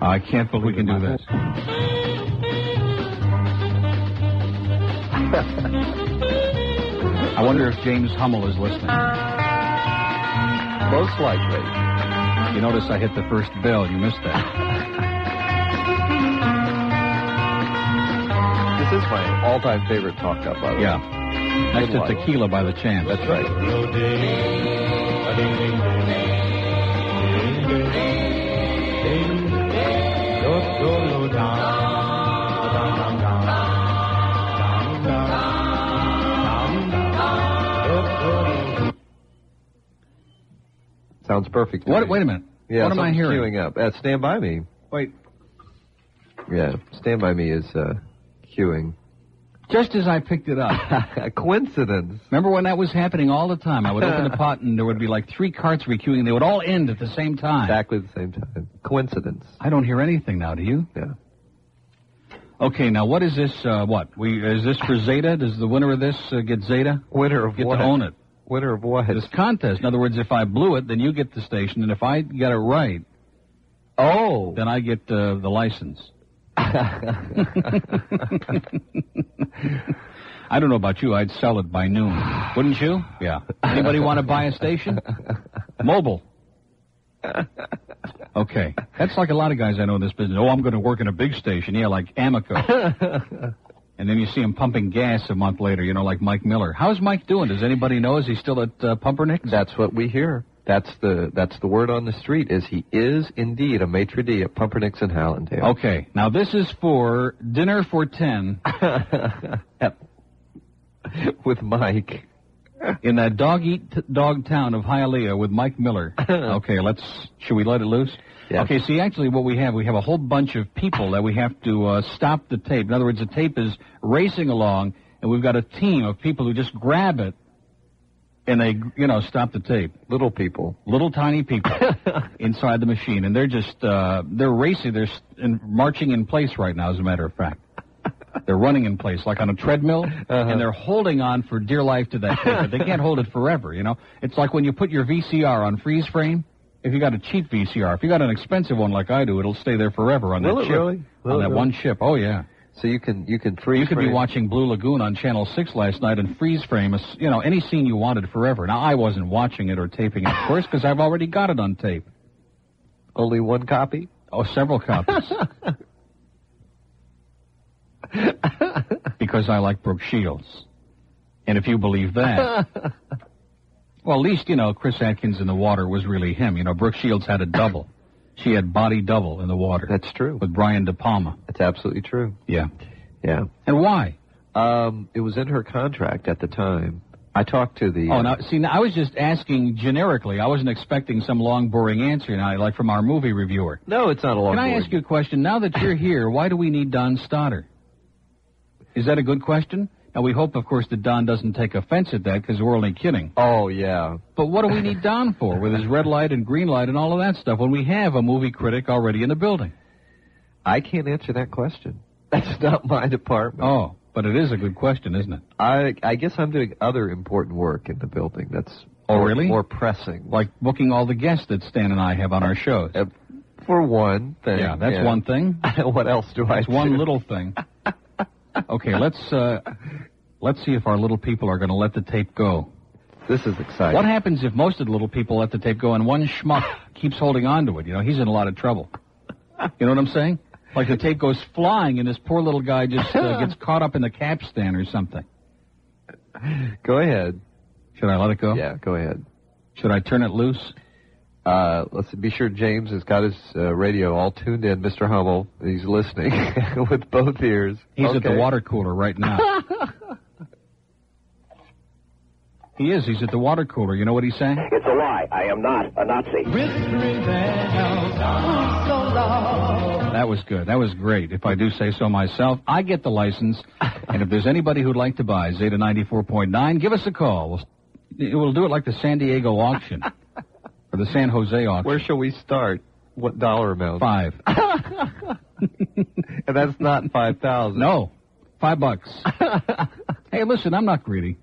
I can't believe we can do this. I wonder if James Hummel is listening. Most likely. You notice I hit the first bell. You missed that. This is my all-time favorite talk-up, by the way. Yeah. Next to Tequila by the Champs. That's right. Sounds perfect. What? Wait a minute. Yeah, what am I hearing? Queuing up. Stand By Me. Wait. Yeah, Stand By Me is queuing. Just as I picked it up. A coincidence. Remember when that was happening all the time? I would open the pot and there would be like 3 carts requeuing and they would all end at the same time. Exactly the same time. Coincidence. I don't hear anything now, do you? Yeah. Okay, now what is this? Is this for Zeta? Does the winner of this get Zeta? Winner of get what? To own it. Winner of what? This contest. In other words, if I blew it, then you get the station, and if I got it right, then I get the license. I don't know about you. I'd sell it by noon. Wouldn't you? Yeah. Anybody want to buy a station? Mobile. Okay. That's like a lot of guys I know in this business. Oh, I'm going to work in a big station. Yeah, like Amoco. And then you see him pumping gas a month later, you know, like Mike Miller. How's Mike doing? Does anybody know? Is he still at Pumpernicks? That's what we hear. That's the word on the street, is he is indeed a maitre d' at Pumpernicks in Hallandale. Okay. Now, this is for dinner for 10. With Mike. In that dog town of Hialeah with Mike Miller. Okay, should we let it loose? Yeah. Okay, see, actually what we have a whole bunch of people that we have to stop the tape. In other words, the tape is racing along, and we've got a team of people who just grab it, and they, stop the tape. Little people. Little tiny people inside the machine, and they're just, they're racing, they're marching in place right now, as a matter of fact. They're running in place, like on a treadmill, and they're holding on for dear life to that tape, but they can't hold it forever, It's like when you put your VCR on freeze frame. If you got a cheap VCR, if you got an expensive one like I do, it'll stay there forever on that chip. Really? On that one chip. Oh, yeah. So you can freeze. You could be watching Blue Lagoon on Channel 6 last night and freeze frame, any scene you wanted forever. Now, I wasn't watching it or taping it, of course, because I've already got it on tape. Only one copy? Oh, several copies. Because I like Brooke Shields. And if you believe that... Well, at least, Chris Atkins in the water was really him. Brooke Shields had a double. She had body double in the water. That's true. With Brian De Palma. That's absolutely true. Yeah. Yeah. And why? It was in her contract at the time. I talked to the... now, I was just asking generically. I wasn't expecting some long, boring answer, like from our movie reviewer. No, it's not a long, Can I ask you a question? Now that you're here, why do we need Don Stoddard? Is that a good question? Now, we hope, of course, that Don doesn't take offense at that, because we're only kidding. Oh, yeah. But what do we need Don for, with his red light and green light and all of that stuff, when we have a movie critic already in the building? I can't answer that question. That's not my department. Oh, but it is a good question, isn't it? I guess I'm doing other important work in the building that's really? More pressing. Like booking all the guests that Stan and I have on our shows. For one thing. Yeah, that's one thing. What else do I do? That's one little thing. Okay, let's see if our little people are going to let the tape go. This is exciting. What happens if most of the little people let the tape go and one schmuck keeps holding on to it? He's in a lot of trouble. You know what I'm saying? Like the tape goes flying and this poor little guy just gets caught up in the capstan or something. Go ahead. Should I let it go? Yeah, go ahead. Should I turn it loose? Let's be sure James has got his radio all tuned in, Mr. Hummel. He's listening with both ears. He's at the water cooler right now. He is. He's at the water cooler. You know what he's saying? It's a lie. I am not a Nazi. That was good. That was great. If I do say so myself, I get the license. And if there's anybody who'd like to buy Zeta 94.9, give us a call. We'll do it like the San Diego auction. Or the San Jose auction. Where shall we start? What dollar amount? $5. And that's not 5,000. No, $5. Hey, listen, I'm not greedy.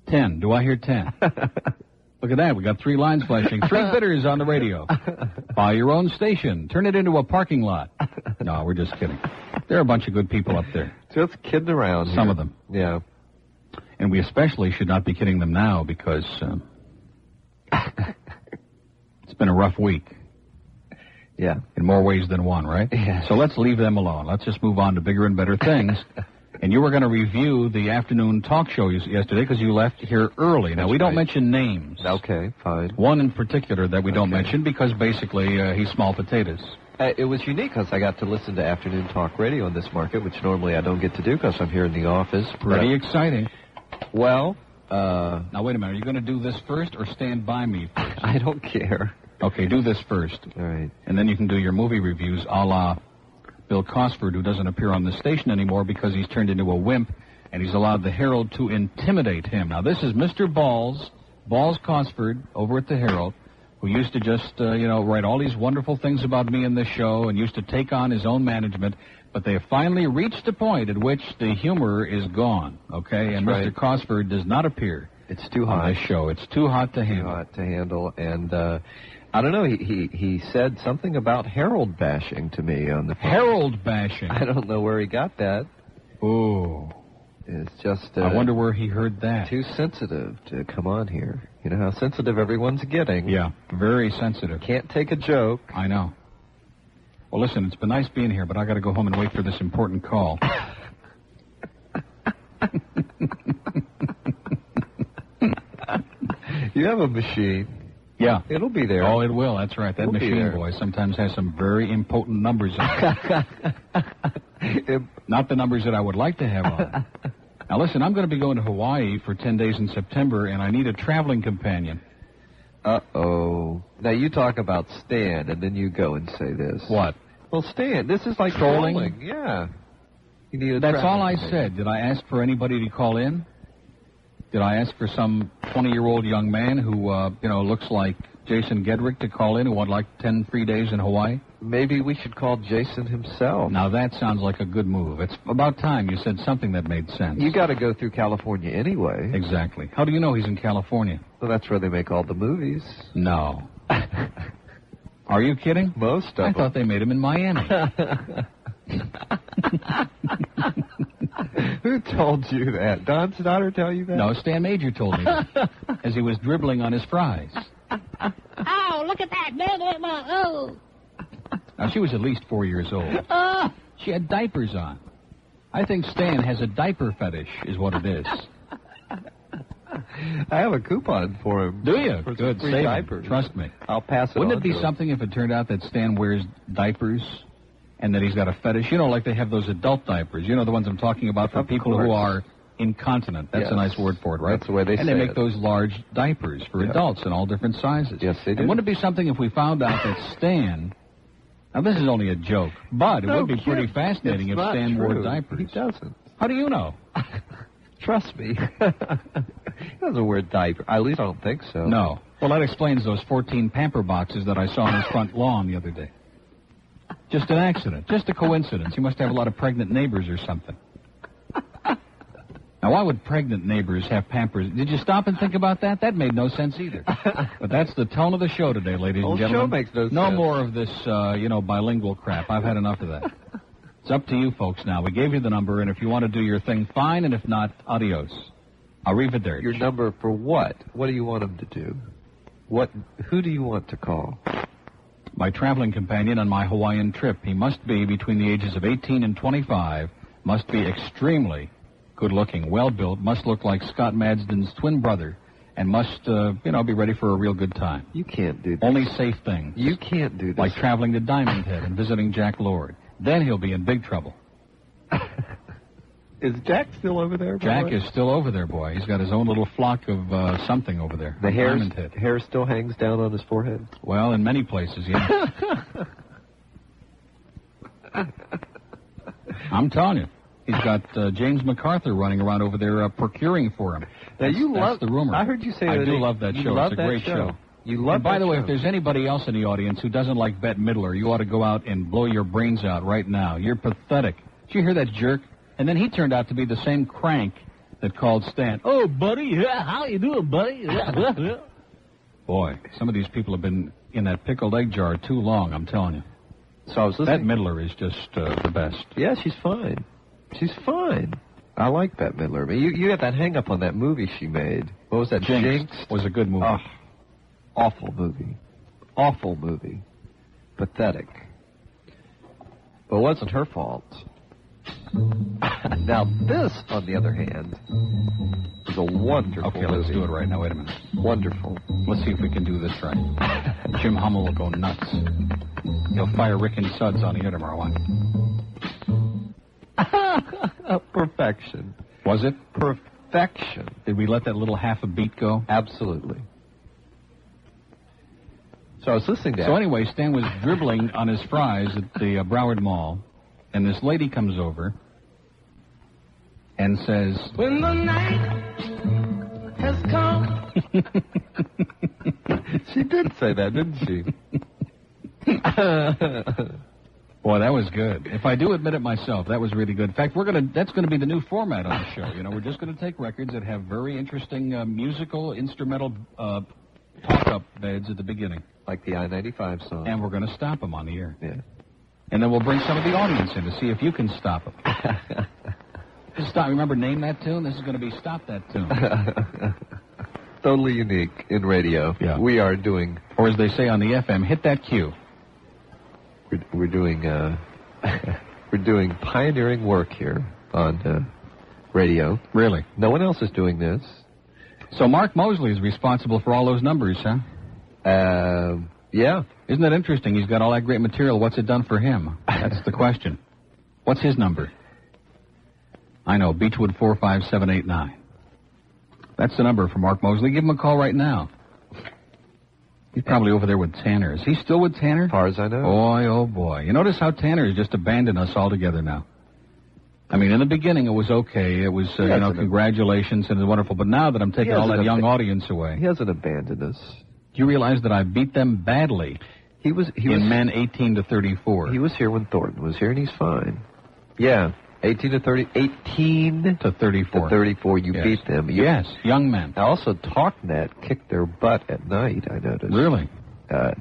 10. Do I hear 10? Look Look at that. We got 3 lines flashing. 3 bidders on the radio. Buy your own station. Turn it into a parking lot. No, we're just kidding. There are a bunch of good people up there. Just kidding around. Some of them. Yeah. And we especially should not be kidding them now because it's been a rough week. Yeah. In more ways than one, right? Yeah. So let's leave them alone. Let's just move on to bigger and better things. And you were going to review the afternoon talk show yesterday because you left here early. Now, we don't mention names. Okay, fine. One in particular that we don't mention because basically he's small potatoes. It was unique because I got to listen to afternoon talk radio in this market, which normally I don't get to do because I'm here in the office. Pretty exciting. Well, now, wait a minute. Are you going to do this first or stand by me first? I don't care. Okay, do this first. All right. And then you can do your movie reviews a la Bill Cosford, who doesn't appear on the station anymore because he's turned into a wimp, and he's allowed the Herald to intimidate him. Now, this is Mr. Balls Cosford, over at the Herald, who used to just, write all these wonderful things about me in the show and used to take on his own management, but they have finally reached a point at which the humor is gone, okay? And That's right. Mr. Cosford does not appear It's too hot. on this show. It's too hot to handle. Too hot to handle, and I don't know, he said something about Herald bashing to me on the phone. Herald bashing. I don't know where he got that. Ooh. It's just... I wonder where he heard that. Too sensitive to come on here. You know how sensitive everyone's getting. Yeah, very sensitive. Can't take a joke. I know. Well, listen, it's been nice being here, but I got to go home and wait for this important call. You have a machine. Yeah. It'll be there. Oh, it will. That's right. That It'll be machine, there. boy, sometimes has some very impotent numbers on it. Not the numbers that I would like to have on. Now, listen, I'm going to be going to Hawaii for 10 days in September, and I need a traveling companion. Uh-oh. Now, you talk about Stan, and then you go and say this. What? Well, Stan, this is like Trolling? Yeah. You need a That's all I traveling said. Did I ask for anybody to call in? Did I ask for some 20-year-old young man who, looks like Jason Gedrick to call in who would like 10 free days in Hawaii? Maybe we should call Jason himself. Now, that sounds like a good move. It's about time you said something that made sense. You got to go through California anyway. Exactly. How do you know he's in California? Well, that's where they make all the movies. No. Are you kidding? Most of I them. thought they made him in Miami. Who told you that? Don's daughter tell you that? No, Stan Major told me that, as he was dribbling on his fries. Oh, look at that. Oh. Now, she was at least 4 years old. She had diapers on. I think Stan has a diaper fetish, is what it is. I have a coupon for him. Do you? For Good. free Save diapers. him. Trust me. I'll pass it Wouldn't on it be to him. something if it turned out that Stan wears diapers and that he's got a fetish? You know, like they have those adult diapers. You know the ones I'm talking about for Of people course. who are incontinent. That's Yes. a nice word for it, right? That's the way they and say they make it. those large diapers for Yeah. adults in all different sizes. Yes, they do. And wouldn't it be something if we found out that Stan... Now, this is only a joke, but it would be pretty fascinating if Stan wore diapers. He doesn't. How do you know? Trust me. He doesn't wear diaper. At least I don't think so. No. Well, that explains those 14 pamper boxes that I saw on his front lawn the other day. Just an accident. Just a coincidence. He must have a lot of pregnant neighbors or something. Now, why would pregnant neighbors have Pampers? Did you stop and think about that? That made no sense either. But that's the tone of the show today, ladies Whole and gentlemen. show makes no sense. No more of this, bilingual crap. I've had enough of that. It's up to you folks now. We gave you the number, and if you want to do your thing, fine, and if not, adios. Arrivederci. Your number for what? What do you want him to do? Who do you want to call? My traveling companion on my Hawaiian trip. He must be between the ages of 18 and 25, must be extremely good-looking, well-built, must look like Scott Madsden's twin brother, and must, be ready for a real good time. You can't do this. Only safe things, You can't do this. like traveling to Diamond Head and visiting Jack Lord. Then he'll be in big trouble. Is Jack still over there? by the Jack way? is still over there, boy. He's got his own little flock of something over there. The on hair, Diamond Head. hair still hangs down on his forehead. Well, in many places, yeah. I'm telling you. He's got James MacArthur running around over there procuring for him. Now, you That's love the rumor. I heard you say I that. do love that you show. Love It's a that great show. You love And by that the way, show. if there's anybody else in the audience who doesn't like Bette Midler, you ought to go out and blow your brains out right now. You're pathetic. Did you hear that jerk? And then he turned out to be the same crank that called Stan. Oh, buddy, yeah, how you doing, buddy? Boy, some of these people have been in that pickled egg jar too long, I'm telling you. So I was listening. Bette Midler is just the best. Yeah, she's fine. She's fine. I like Bette Midler. I mean, you got that hang-up on that movie she made. What was that? Jinx was a good movie. Oh, awful movie. Awful movie. Pathetic. But it wasn't her fault. Now, this, on the other hand, is a wonderful Okay, let's do it right now. Wait a minute. Wonderful. Let's see if we can do this right. Jim Hummel will go nuts. He'll fire Rick and Suds on the air tomorrow on. Perfection. Was it? Perfection. Did we let that little half a beat go? Absolutely. So I was listening to that. So anyway, Stan was dribbling on his fries at the Broward Mall, and this lady comes over and says, "When the night has come." She did say that, didn't she? Boy, that was good. If I do admit it myself, that was really good. In fact, that's gonna be the new format on the show. You know, we're just gonna take records that have very interesting musical, instrumental talk-up beds at the beginning. Like the I-95 song. And we're gonna stop them on the air. Yeah. And then we'll bring some of the audience in to see if you can stop them. Stop. Remember, name that tune? This is going to be Stop That Tune. Totally unique in radio. Yeah. We are doing... Or as they say on the FM, hit that cue. We're doing... we're doing pioneering work here on radio. Really? No one else is doing this. So Mark Mosley is responsible for all those numbers, huh? Yeah. Isn't that interesting? He's got all that great material. What's it done for him? That's the question. What's his number? I know, Beechwood 45789. That's the number for Mark Mosley. Give him a call right now. He's probably over there with Tanner. Is he still with Tanner? As far as I know. Boy, oh boy. You notice how Tanner has just abandoned us altogether now. I mean, in the beginning it was okay. It was, congratulations and it's wonderful. But now that I'm taking all that young audience away. He hasn't abandoned us. Do you realize that I beat them badly? He was men 18 to 34. He was here when Thornton was here, and he's fine. Yeah, 18 to 34. To 34, you beat them. Yes, young men. Also, TalkNet kicked their butt at night, I noticed. Really?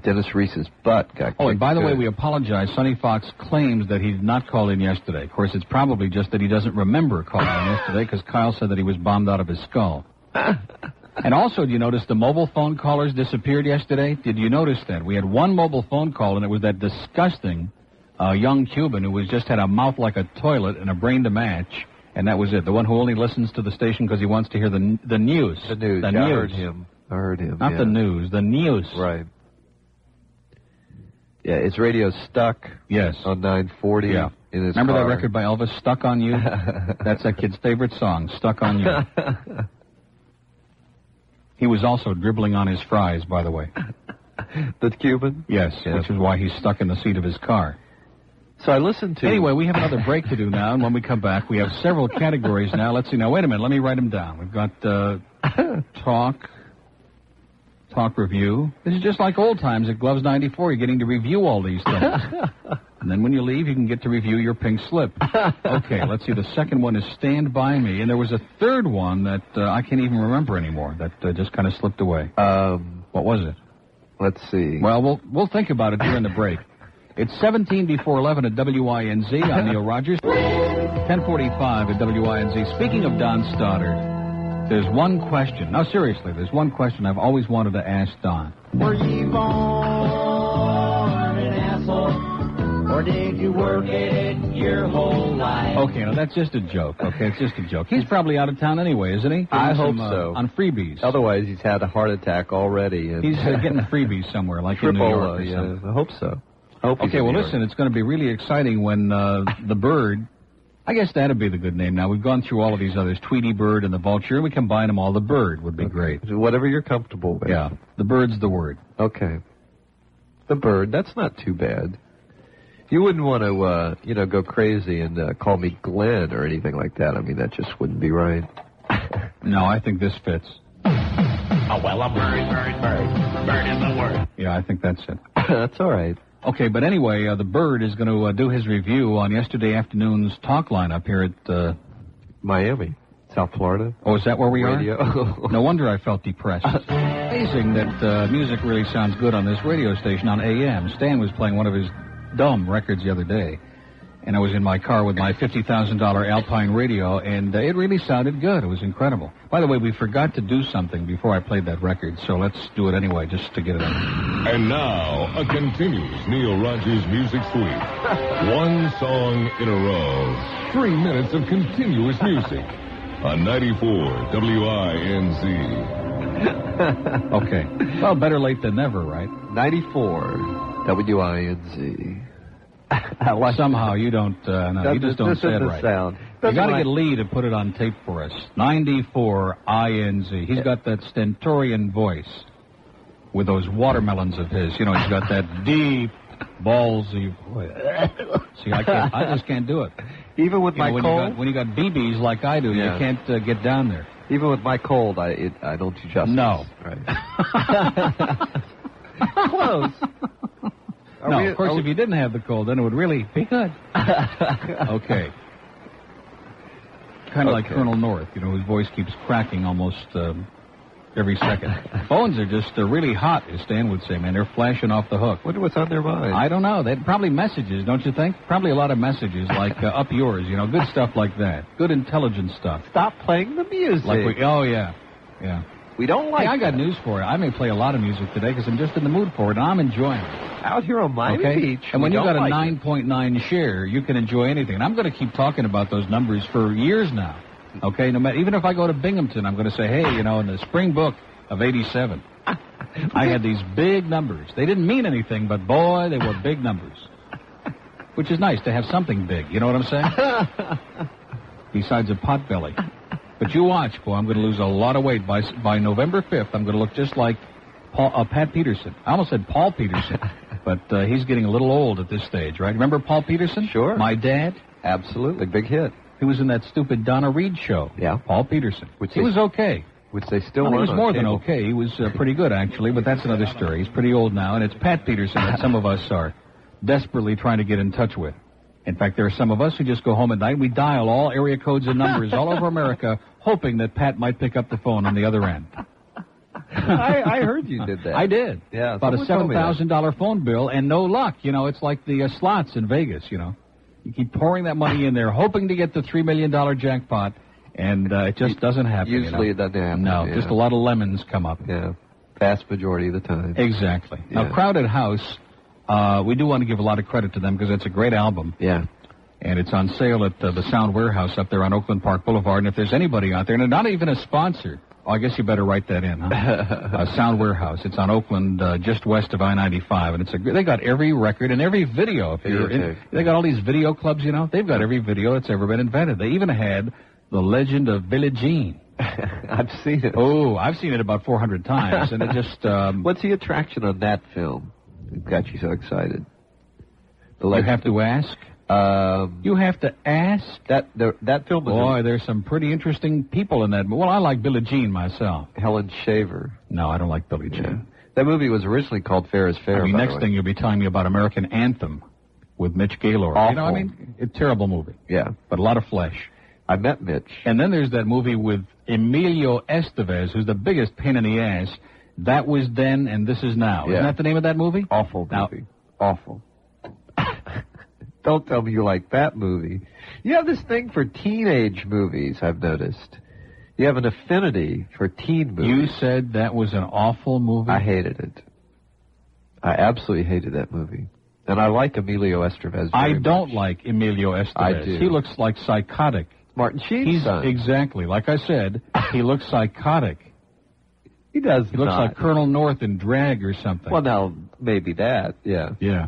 Dennis Reese's butt got kicked. Oh, and by the way, we apologize. Sonny Fox claims that he did not call in yesterday. Of course, it's probably just that he doesn't remember calling in yesterday because Kyle said that he was bombed out of his skull. And also, did you notice the mobile phone callers disappeared yesterday? Did you notice that? We had one mobile phone call, and it was that disgusting young Cuban who just had a mouth like a toilet and a brain to match, and that was it. The one who only listens to the station because he wants to hear the news. The news. The news. I heard him. Not the news, the news. Right. Yeah, his radio's stuck. Yes. On 940. Yeah. In his Remember car. that record by Elvis, Stuck on You? That's that kid's favorite song, Stuck on You. He was also dribbling on his fries, by the way. The Cuban? Yes, which is why he's stuck in the seat of his car. So I listened to... Anyway, we have another break to do now, and when we come back, we have several categories now. Let's see. Now, wait a minute. Let me write them down. We've got talk review. This is just like old times at Gloves 94. You're getting to review all these things. And then when you leave, you can get to review your pink slip. Okay, let's see. The second one is Stand By Me. And there was a third one that I can't even remember anymore. That just kind of slipped away. What was it? Let's see. Well, we'll think about it during the break. It's 17 before 11 at WINZ. I'm Neil Rogers. 10:45 at WINZ. Speaking of Don Stoddard, there's one question. Now, seriously, there's one question I've always wanted to ask Don. Were you born an asshole, or did you work it your whole life? Okay, now that's just a joke. Okay, it's just a joke. He's probably out of town anyway, isn't he? I hope so. On freebies. Otherwise, he's had a heart attack already. And He's getting freebies somewhere, like in New York or something. I hope so. Okay, well, listen, it's going to be really exciting when the bird, I guess that'd be the good name now. We've gone through all of these others, Tweety Bird and the Vulture. We combine them all. The Bird would be great. Whatever you're comfortable with. Yeah, the Bird's the word. Okay. The Bird, that's not too bad. You wouldn't want to, go crazy and call me Glenn or anything like that. I mean, that just wouldn't be right. No, I think this fits. Oh, well, a bird. Bird is the word. Yeah, I think that's it. That's all right. Okay, but anyway, the Bird is going to do his review on yesterday afternoon's talk lineup here at... Miami, South Florida. Oh, is that where we Radio. are? No wonder I felt depressed. amazing that music really sounds good on this radio station on AM. Stan was playing one of his dumb records the other day, and I was in my car with my $50,000 Alpine radio, and it really sounded good. It was incredible. By the way, we forgot to do something before I played that record, so let's do it anyway, just to get it in. And now, a continuous Neil Rogers music suite. One song in a row. 3 minutes of continuous music. On 94 WINZ. Okay. Well, better late than never, right? 94 WINZ. Somehow you don't, no, you just don't say it right. Sound. You got to get Lee to put it on tape for us. 94 INZ. He's got that stentorian voice with those watermelons of his. You know, he's got that deep, ballsy voice. See, I just can't do it. Even with my cold? When you got BBs like I do, you can't get down there. Even with my cold, I don't do justice. No. Right. Close. Of course, if you didn't have the cold, then it would really be good. Okay. Kind of like Colonel North, you know, whose voice keeps cracking almost every second. Phones are just really hot, as Stan would say, man. They're flashing off the hook. Wonder what's on their mind. I don't know. They're probably messages, don't you think? Probably a lot of messages, like up yours, you know, good stuff like that. Good intelligent stuff. Stop playing the music. Oh, yeah. Yeah. We don't like I got news for you. I may play a lot of music today because I'm just in the mood for it, and I'm enjoying it. Out here on Miami Beach. And when you got a 9.9 share, you can enjoy anything. And I'm going to keep talking about those numbers for years now. Okay? No matter, even if I go to Binghamton, I'm going to say, hey, you know, in the spring book of 87, I had these big numbers. They didn't mean anything, but boy, they were big numbers. Which is nice to have something big. You know what I'm saying? Besides a potbelly. But you watch, boy, I'm going to lose a lot of weight. By November 5th, I'm going to look just like Pat Peterson. I almost said Paul Peterson, but he's getting a little old at this stage, right? Remember Paul Peterson? Sure. My dad? Absolutely. Big hit. He was in that stupid Donna Reed show. Yeah. Paul Peterson. He was okay. Which they still He was more than okay. He was pretty good, actually, but that's another story. He's pretty old now, and it's Pat Peterson that some of us are desperately trying to get in touch with. In fact, there are some of us who just go home at night. We dial all area codes and numbers all over America, hoping that Pat might pick up the phone on the other end. I heard you did that. I did. Yeah. About a $7,000 phone bill, and no luck. You know, it's like the slots in Vegas, you know. You keep pouring that money in there, hoping to get the $3 million jackpot, and it just doesn't happen. Usually it doesn't happen. No, just a lot of lemons come up. Yeah. Vast majority of the time. Exactly. Yeah. Now, Crowded House... we do want to give a lot of credit to them because it's a great album. Yeah. And it's on sale at the Sound Warehouse up there on Oakland Park Boulevard. And if there's anybody out there, and not even a sponsor, I guess you better write that in, huh? Sound Warehouse. It's on Oakland, just west of I-95. And they got every record and every video. If you're they got all these video clubs, you know. They've got every video that's ever been invented. They even had The Legend of Billie Jean. I've seen it. Oh, I've seen it about 400 times. And it just... What's the attraction on that film? It got you so excited. You have to ask? You have to ask? That film was... Boy, there's some pretty interesting people in that. Well, I like Billie Jean myself. Helen Shaver. No, I don't like Billie Jean. Yeah. That movie was originally called Fair is Fair. Next thing you'll be telling me about American Anthem with Mitch Gaylord. Awful. You know, I mean, it's a terrible movie. Yeah. But a lot of flesh. I met Mitch. And then there's that movie with Emilio Estevez, who's the biggest pain in the ass. That Was Then and This Is Now. Yeah. Isn't that the name of that movie? Awful movie. Awful. Don't tell me you like that movie. You have this thing for teenage movies, I've noticed. You have an affinity for teen movies. You said that was an awful movie? I hated it. I absolutely hated that movie. And I like Emilio Estevez I very don't much. like Emilio Estevez. I do. He looks like psychotic. Martin Sheen's son. Exactly. Like I said, he looks psychotic. He does He looks not. like Colonel North in drag or something. Well, now, maybe that, yeah. Yeah.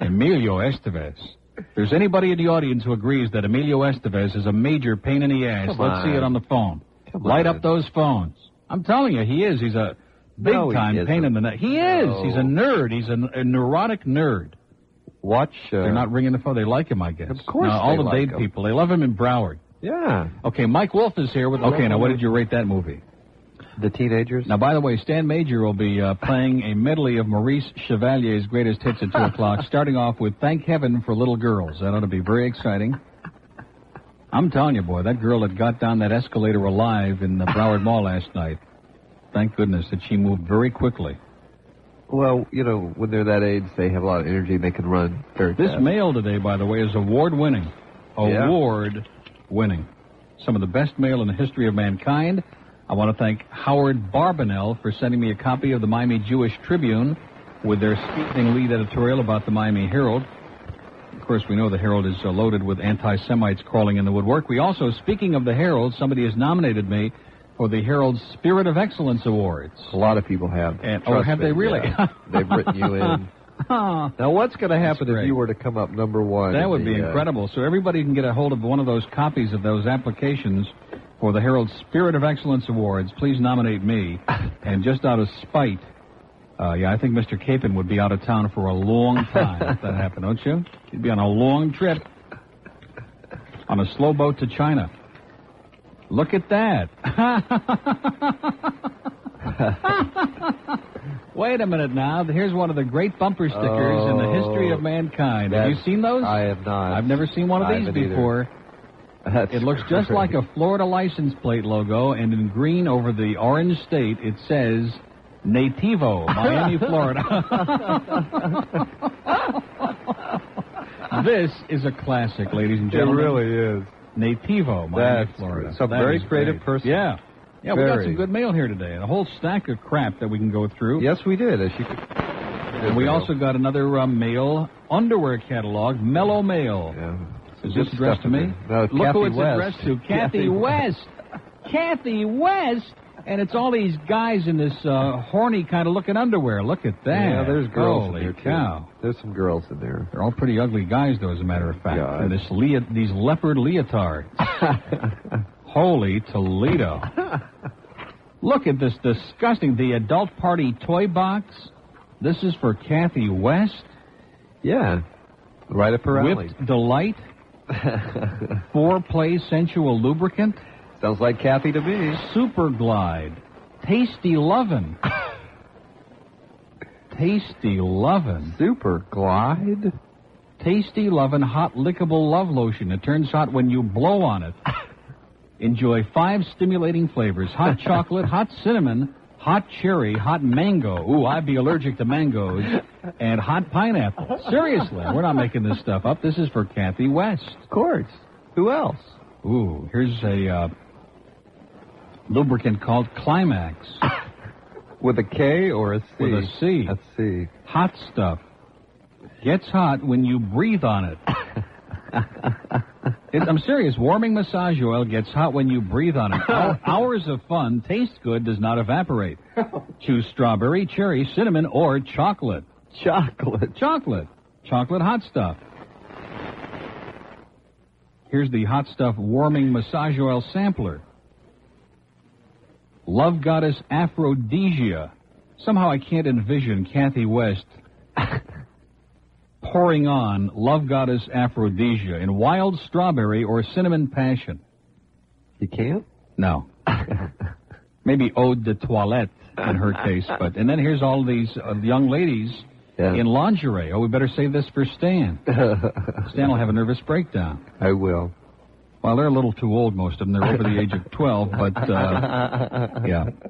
Emilio Estevez. If there's anybody in the audience who agrees that Emilio Estevez is a major pain in the ass, let's see it on the phone. Light up those phones. I'm telling you, he is. He's a big-time pain in the neck. He is. No. He's a nerd. He's a neurotic nerd. Watch. They're not ringing the phone. They like him, I guess. Of course all they the like Dade him. people. They love him in Broward. Yeah. Okay, Mike Wolf is here with... Okay, now what did you rate that movie? The Teenagers? Now, by the way, Stan Major will be playing a medley of Maurice Chevalier's greatest hits at 2 o'clock, starting off with Thank Heaven for Little Girls. That ought to be very exciting. I'm telling you, boy, that girl that got down that escalator alive in the Broward Mall last night. Thank goodness that she moved very quickly. Well, you know, when they're that age, they have a lot of energy. They can run very fast. This mail today, by the way, is award-winning. Yeah. Award-winning. Some of the best mail in the history of mankind. I want to thank Howard Barbanel for sending me a copy of the Miami Jewish Tribune with their scathing lead editorial about the Miami Herald. Of course, we know the Herald is loaded with anti-Semites crawling in the woodwork. We also, speaking of the Herald, somebody has nominated me for the Herald's Spirit of Excellence Awards. A lot of people have. And, oh, have they really? Yeah. They've written you in. Now, what's going to happen if you were to come up number one? That would be incredible. So everybody can get a hold of one of those copies of those applications for the Herald's Spirit of Excellence Awards. Please nominate me. And just out of spite, I think Mr. Capon would be out of town for a long time if that happened, don't you? He'd be on a long trip on a slow boat to China. Look at that. Wait a minute now. Here's one of the great bumper stickers in the history of mankind. Have you seen those? I have not. I've never seen one of these before. It looks just like a Florida license plate logo, and in green over the orange state, it says Nativo, Miami, Florida. This is a classic, ladies and gentlemen. It really is. Nativo, Miami, Florida. Some very creative person. Yeah. Yeah, we got some good mail here today. A whole stack of crap that we can go through. Yes, we did. As you could. And we also got another mail underwear catalog, Mellow Mail. Yeah. Is this addressed to me? No, Look Kathy who it's West. addressed to. Kathy West. Kathy West. And it's all these guys in this horny kind of looking underwear. Look at that. Yeah, there's girls Holy in there, too. Cow. There's some girls in there. They're all pretty ugly guys, though, as a matter of fact. God. And these leopard leotards. Holy Toledo. Look at this disgusting, the adult party toy box. This is for Kathy West. Yeah. Right up her alley. Whipped Delight. Foreplay sensual lubricant. Sounds like Kathy to me. Super Glide. Tasty Lovin'. Tasty Lovin'. Super Glide. Tasty Lovin' Hot Lickable Love Lotion. It turns hot when you blow on it. Enjoy 5 stimulating flavors. Hot chocolate, hot cinnamon, hot cherry, hot mango. Ooh, I'd be allergic to mangoes. And hot pineapple. Seriously, we're not making this stuff up. This is for Kathy West. Of course. Who else? Ooh, here's a lubricant called Climax. With a K or a C? With a C. A C. Hot stuff. Gets hot when you breathe on it. I'm serious. Warming massage oil gets hot when you breathe on it. Hours of fun. Tastes good. Does not evaporate. Choose strawberry, cherry, cinnamon, or chocolate. Chocolate. Chocolate. Chocolate hot stuff. Here's the hot stuff warming massage oil sampler. Love Goddess Aphrodisia. Somehow I can't envision Kathy West pouring on Love Goddess Aphrodisia in wild strawberry or cinnamon passion. You can't? No. Maybe eau de toilette in her case. And then here's all these young ladies in lingerie. Oh, we better save this for Stan. Stan will have a nervous breakdown. I will. Well, they're a little too old, most of them. They're over the age of 12, but,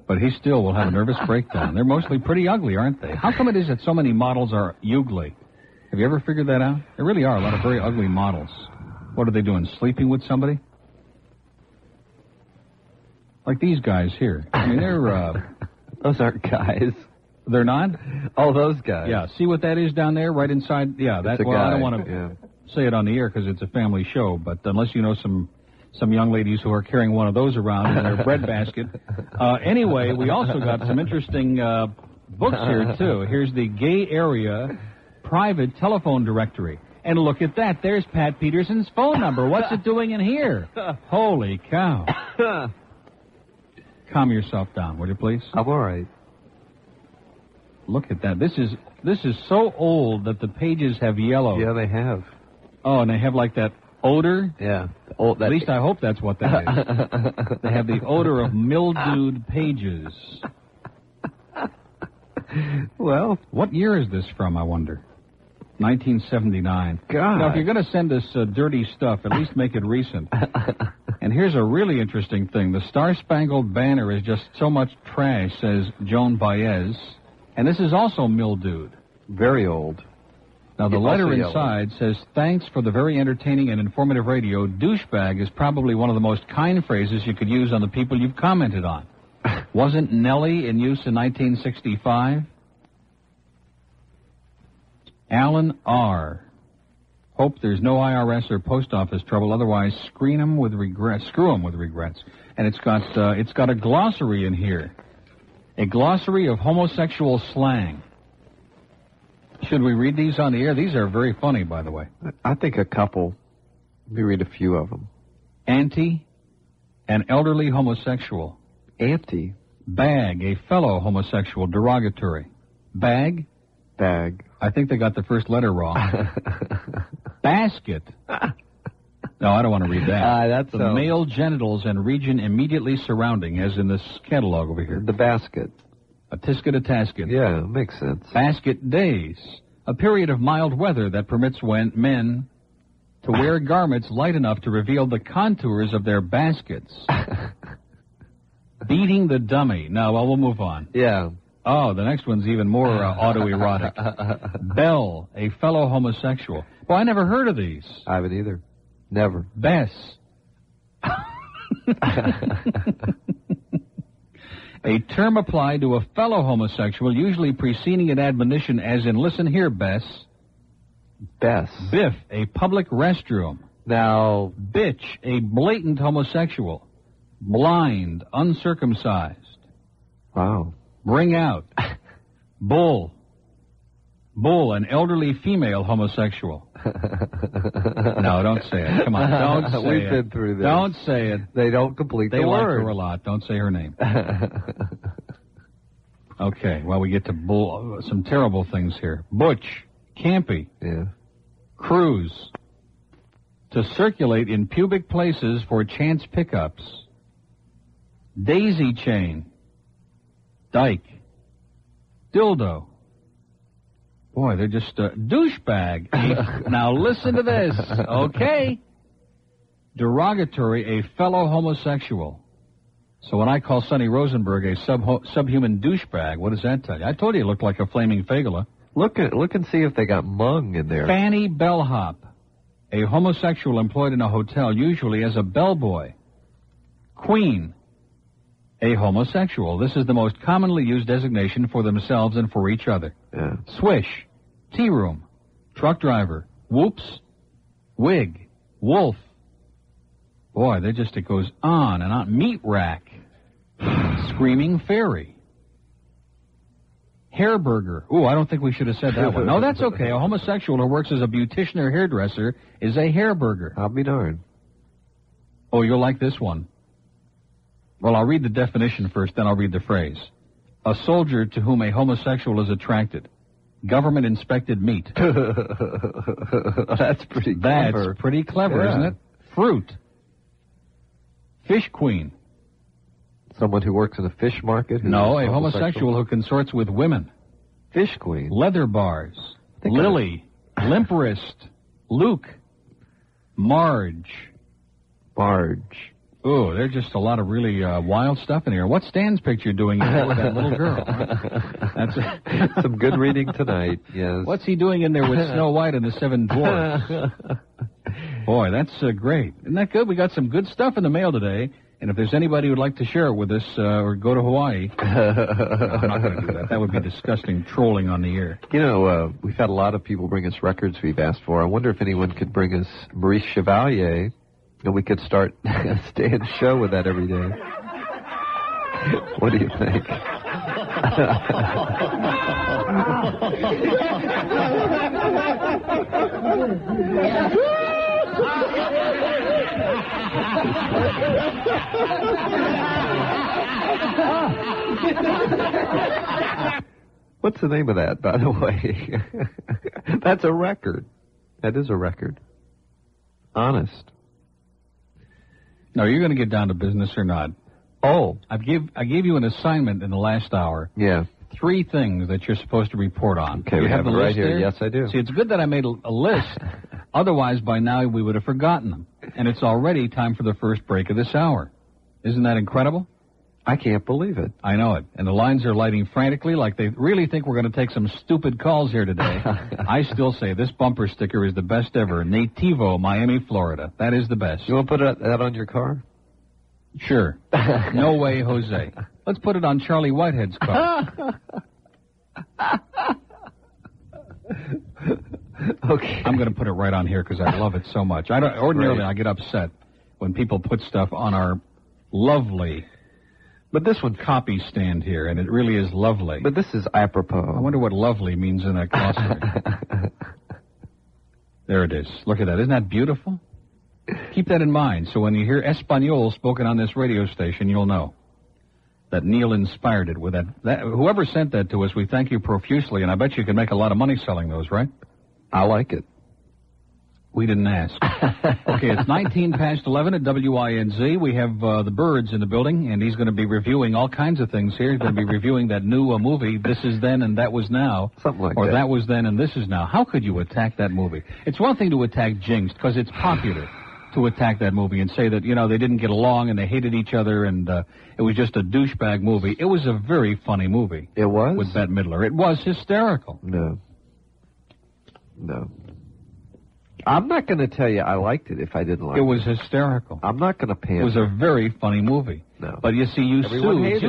but he still will have a nervous breakdown. They're mostly pretty ugly, aren't they? How come it is that so many models are ugly? Have you ever figured that out? There really are a lot of very ugly models. What are they doing, sleeping with somebody? Like these guys here. I mean, they're, those aren't guys. They're not? Oh, those guys. Yeah, see what that is down there, right inside? Yeah, that's, well, I don't want to say it on the air because it's a family show, but unless you know some young ladies who are carrying one of those around in their breadbasket. Anyway, we also got some interesting books here, too. Here's the Gay Area Private Telephone Directory. And look at that. There's Pat Peterson's phone number. What's it doing in here? Holy cow. Calm yourself down, would you please? I'm all right. Look at that. This is so old that the pages have yellow. Yeah, they have. Oh, and they have like that odor? Yeah. At least I hope that's what that is. They have the odor of mildewed pages. Well, what year is this from, I wonder? 1979. God. Now, if you're going to send us dirty stuff, at least make it recent. And here's a really interesting thing. The Star-Spangled Banner is just so much trash, says Joan Baez. And this is also mildewed. Very old. Now, the It's letter also inside says, thanks for the very entertaining and informative radio. Douchebag is probably one of the most kind phrases you could use on the people you've commented on. Wasn't Nelly in use in 1965? Alan R. Hope there's no IRS or post office trouble. Otherwise, screw 'em with regrets. And it's got a glossary in here. A glossary of homosexual slang. Should we read these on the air? These are very funny, by the way. I think a couple. Let me read a few of them. Anti, an elderly homosexual. Anti. Bag, a fellow homosexual, derogatory. Bag. I think they got the first letter wrong. Basket. No, I don't want to read that. That's the male genitals and region immediately surrounding, as in this catalog over here. The basket. A tisket, a tasket. Yeah, makes sense. Basket days. A period of mild weather that permits men to wear garments light enough to reveal the contours of their baskets. Beating the dummy. No, well, we'll move on. Yeah. Oh, the next one's even more autoerotic. Belle, a fellow homosexual. Well, I never heard of these. I haven't either. Never. Bess. A term applied to a fellow homosexual, usually preceding an admonition as in, listen here, Bess. Bess. Biff, a public restroom. Now, Bitch, a blatant homosexual. Blind, uncircumcised. Wow. Bring out. Bull, an elderly female homosexual. No, don't say it. Come on, don't say it. We've been through this. Don't say it. They don't complete They the like word. her a lot. Don't say her name. Okay, well, we get to bull. Some terrible things here. Butch, campy. Yeah. Cruise, to circulate in pubic places for chance pickups. Daisy chain. Dyke. Dildo. Boy, they're just douchebag. Now listen to this, okay? Derogatory, a fellow homosexual. So when I call Sonny Rosenberg a subhuman douchebag, what does that tell you? I told you he looked like a flaming fagula. Look and see if they got mung in there. Fanny bellhop, a homosexual employed in a hotel, usually as a bellboy. Queen, a homosexual. This is the most commonly used designation for themselves and for each other. Yeah. Swish, tea room, truck driver, whoops, wig, wolf. Boy, it goes on and on. Meat rack, screaming fairy. Hairburger. Ooh, I don't think we should have said that one. No, that's okay. A homosexual who works as a beautician or hairdresser is a hairburger. I'll be darned. Oh, you'll like this one. Well, I'll read the definition first, then I'll read the phrase. A soldier to whom a homosexual is attracted. Government-inspected meat. That's pretty clever. That's pretty clever, Yeah. isn't it? Fruit. Fish queen. Someone who works in a fish market? No, a homosexual who consorts with women. Fish queen. Leather bars. Lily. Limp wrist. Luke. Marge. Ooh, there's just a lot of really wild stuff in here. What's Stan's picture doing in there with that little girl? That's some good reading tonight, yes. What's he doing in there with Snow White and the Seven Dwarfs? Boy, that's great. Isn't that good? We got some good stuff in the mail today. And if there's anybody who'd like to share it with us or go to Hawaii, no, I'm not going to do that. That would be disgusting trolling on the air. You know, we've had a lot of people bring us records we've asked for. I wonder if anyone could bring us Maurice Chevalier, and we could start Stan's show with that every day. What do you think? What's the name of that, by the way? That's a record. That is a record. Honest. Now, you're going to get down to business or not? Oh. I gave you an assignment in the last hour. Yeah. 3 things that you're supposed to report on. Okay, we have the it right list here. there? Yes, I do. See, it's good that I made a list. Otherwise, by now, we would have forgotten them. and it's already time for the first break of this hour. Isn't that incredible? I can't believe it. I know it. And the lines are lighting frantically like they really think we're going to take some stupid calls here today. I still say this bumper sticker is the best ever. Nativo, Miami, Florida. That is the best. You want to put that on your car? Sure. No way, Jose. Let's put it on Charlie Whitehead's car. Okay. I'm going to put it right on here because I love it so much. Ordinarily, I get upset when people put stuff on our lovely... But this one copy stand here, and it really is lovely. But this is apropos. I wonder what lovely means in that glossary. There it is. Look at that. Isn't that beautiful? Keep that in mind. So when you hear Espanol spoken on this radio station, you'll know that Neil inspired it with that. Whoever sent that to us, we thank you profusely, and I bet you can make a lot of money selling those, right? I like it. We didn't ask. Okay, it's 19 past 11 at WINZ. We have the Birds in the building, and he's going to be reviewing all kinds of things here. He's going to be reviewing that new movie, This Is Then and That Was Now. Something like that. Or That Was Then and This Is Now. How could you attack that movie? It's one thing to attack Jinx, because it's popular to attack that movie and say that, they didn't get along and they hated each other and it was just a douchebag movie. It was a very funny movie. It was? With Bette Midler. It was hysterical. No. I'm not going to tell you I liked it if I didn't like it. It was hysterical. I'm not going to pander. It was a very funny movie. No. But you see, you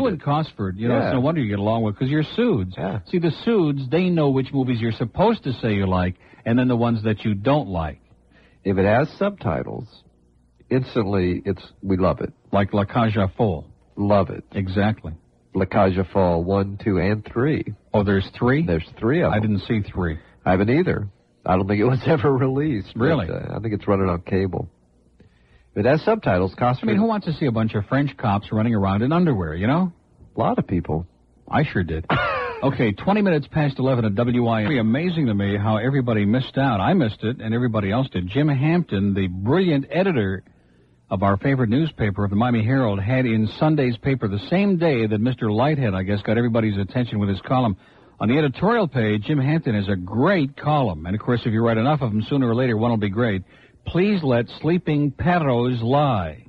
and Cosford, it's no wonder you get along with, because you're Sudes. Yeah. See, the Sudes, they know which movies you're supposed to say you like, and then the ones that you don't like. If it has subtitles, instantly we love it. Like La Cage aux Folles. Love it. Exactly. La Cage aux Folles 1, 2, and 3. Oh, there's 3? There's 3 of them. I didn't see 3. I haven't either. I don't think it was ever released. Really? But, I think it's running on cable. If it has subtitles, Cosford... who wants to see a bunch of French cops running around in underwear, A lot of people. I sure did. Okay, 20 minutes past 11 at WIN. It's amazing to me how everybody missed out. I missed it, and everybody else did. Jim Hampton, the brilliant editor of our favorite newspaper, of the Miami Herald, had in Sunday's paper the same day that Mr. Lighthead, I guess, got everybody's attention with his column. On the editorial page, Jim Hampton has a great column. And, of course, if you write enough of them, sooner or later, one will be great. Please let sleeping perros lie,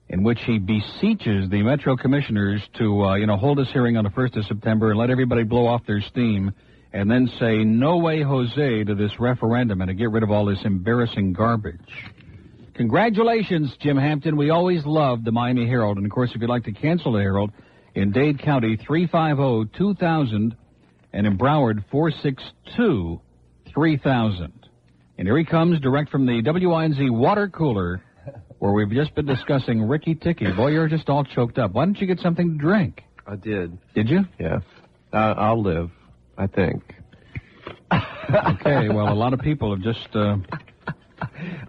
in which he beseeches the Metro Commissioners to, hold this hearing on the 1st of September and let everybody blow off their steam and then say, no way, Jose, to this referendum and to get rid of all this embarrassing garbage. Congratulations, Jim Hampton. We always loved the Miami Herald. And, of course, if you'd like to cancel the Herald, in Dade County, 350-2000, and in Broward, 462-3000. And here he comes, direct from the WINZ water cooler, where we've just been discussing Ricky Ticky. Boy, you're just all choked up. Why don't you get something to drink? I did. Did you? Yeah. I'll live, I think. Okay, well, a lot of people have just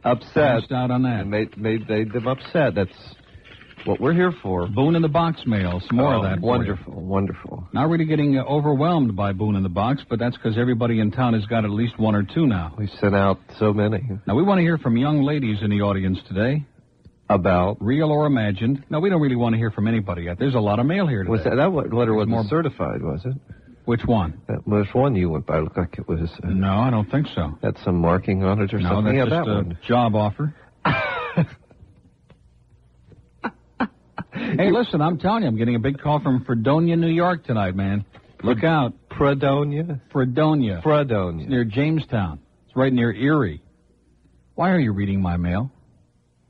upset out on that. And made them upset. That's what we're here for. Boone in the Box mail. Some more of that. Wonderful. Not really getting overwhelmed by Boone in the Box, but that's because everybody in town has got at least one or two now. We sent out so many. Now, we want to hear from young ladies in the audience today. About? Real or imagined. No, we don't really want to hear from anybody yet. There's a lot of mail here today. That letter wasn't certified, was it? Which one? That was one you went by. Looked like it was... no, I don't think so. Had some marking on it or something? No, that's that just one. A job offer. Hey, listen, I'm telling you, I'm getting a big call from Fredonia, New York tonight, man. Look out. Fredonia? Fredonia. Fredonia. It's near Jamestown. It's right near Erie. Why are you reading my mail?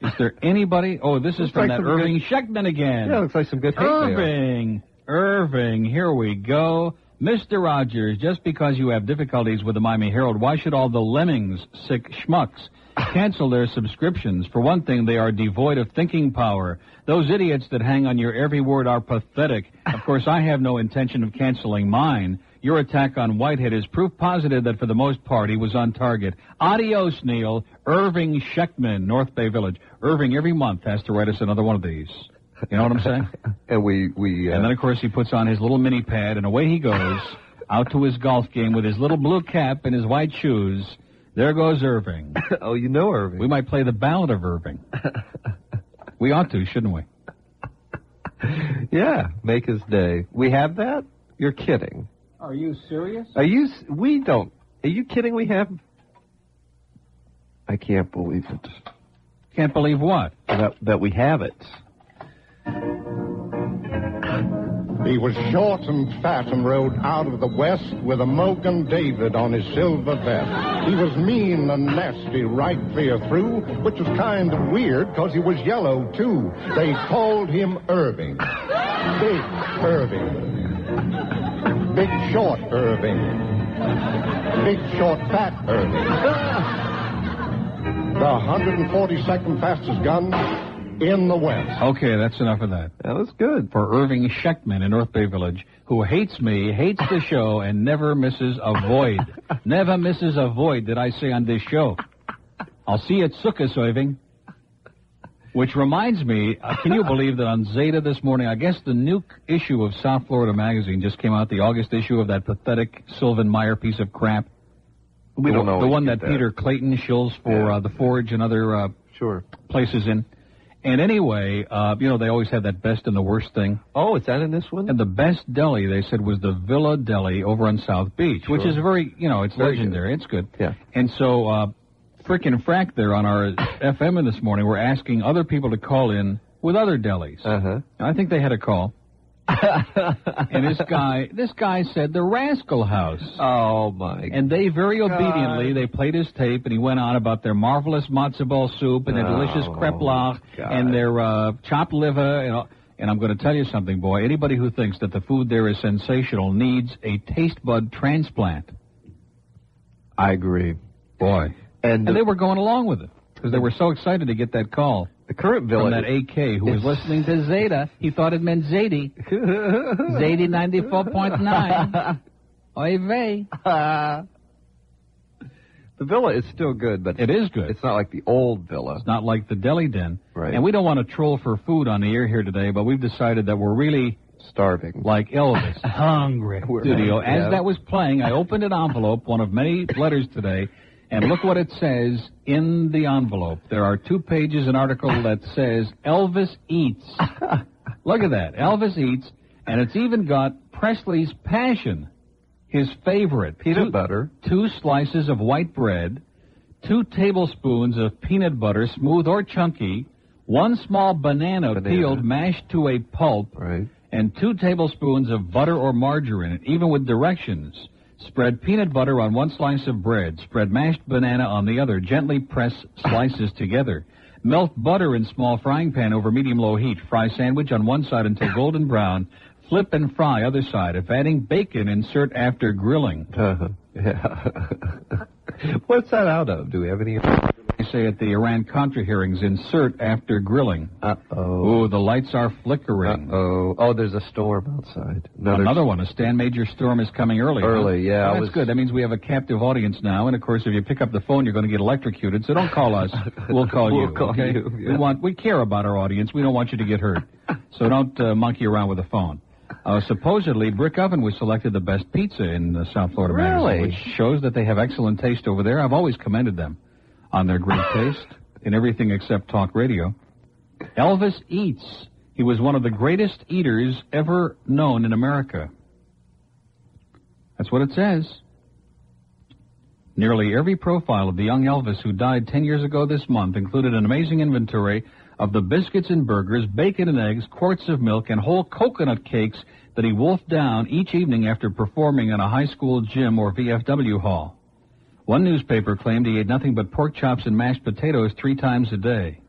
Is there anybody? Oh, this is from that Irving Schechtman again. Yeah, looks like some good hate mail. Irving, here we go. Mr. Rogers, just because you have difficulties with the Miami Herald, why should all the lemmings, sick schmucks, cancel their subscriptions? For one thing, they are devoid of thinking power. Those idiots that hang on your every word are pathetic. Of course, I have no intention of canceling mine. Your attack on Whitehead is proof positive that for the most part he was on target. Adios, Neil. Irving Schechtman, North Bay Village. Irving every month has to write us another one of these. You know what I'm saying? And and then, of course, he puts on his little mini pad, and away he goes out to his golf game with his little blue cap and his white shoes. There goes Irving. Oh, you know Irving. We might play the Ballad of Irving. We ought to, shouldn't we? Yeah, make his day. We have that? You're kidding. Are you serious? We don't. Are you kidding? We have? I can't believe it. Can't believe what? That we have it. He was short and fat and rode out of the west with a Mogan David on his silver vest. He was mean and nasty right clear through, which was kind of weird because he was yellow too. They called him Irving. Big Irving. Big short Irving. Big short fat Irving. The 142nd fastest gun in the West. Okay, that's enough of that. That was good. For Irving Schechtman in North Bay Village, who hates me, hates the show, and never misses a void. Never misses a void, did I say on this show. I'll see you at Sukkot, Irving. Which reminds me, can you believe that on Zeta this morning, I guess the new issue of South Florida Magazine just came out, the August issue of that pathetic Sylvan Meyer piece of crap. We don't know the one that Peter Clayton shills for the Forge and other places in. And anyway, they always have that best and the worst thing. Oh, is that in this one? And the best deli, they said, was the Villa Deli over on South Beach, which is very, it's very legendary. Good. It's good. Yeah. And so, Frick and Frack there on our FM this morning were asking other people to call in with other delis. Uh-huh. I think they had a call. And this guy said the Rascal House. Oh, my And they very obediently, they played his tape, and he went on about their marvelous matzo ball soup and their delicious kreplach and their chopped liver. And I'm going to tell you something, boy. Anybody who thinks that the food there is sensational needs a taste bud transplant. I agree. Boy. And they were going along with it because they were so excited to get that call. The current from village. that AK who was listening to Zeta. He thought it meant Zadie. Zadie 94.9. Oy vey. The Villa is still good, but it is good. It's not like the old Villa. It's not like the Deli Den. Right. And we don't want to troll for food on the air here today, but we've decided that we're really starving. Like Elvis. Hungry. Studio. As that was playing, I opened an envelope, one of many letters today, and look what it says in the envelope. There are 2 pages, an article that says Elvis Eats. Look at that. Elvis Eats. And it's even got Presley's Passion, his favorite. Peanut butter. 2 slices of white bread, 2 tablespoons of peanut butter, smooth or chunky, 1 small banana peeled, mashed to a pulp, right, and 2 tablespoons of butter or margarine, even with directions. Spread peanut butter on 1 slice of bread. Spread mashed banana on the other. Gently press slices together. Melt butter in small frying pan over medium-low heat. Fry sandwich on one side until golden brown. Flip and fry other side. If adding bacon, insert after grilling. Yeah. What's that out of? Do we have any? They say at the Iran-Contra hearings, insert after grilling. Uh-oh. Oh, the lights are flickering. Uh-oh. Oh, there's a storm outside. Another one. A Stan Major storm is coming early. Early, yeah. Oh, that's good. That means we have a captive audience now. And, of course, if you pick up the phone, you're going to get electrocuted. So don't call us. We'll call you. We'll call okay? you. Yeah. We care about our audience. We don't want you to get hurt. So don't monkey around with the phone. Supposedly, Brick Oven was selected the best pizza in South Florida magazine, which shows that they have excellent taste over there. I've always commended them on their great taste in everything except talk radio. Elvis Eats. He was one of the greatest eaters ever known in America. That's what it says. Nearly every profile of the young Elvis who died 10 years ago this month included an amazing inventory of the biscuits and burgers, bacon and eggs, quarts of milk, and whole coconut cakes that he wolfed down each evening after performing in a high school gym or VFW hall. One newspaper claimed he ate nothing but pork chops and mashed potatoes 3 times a day.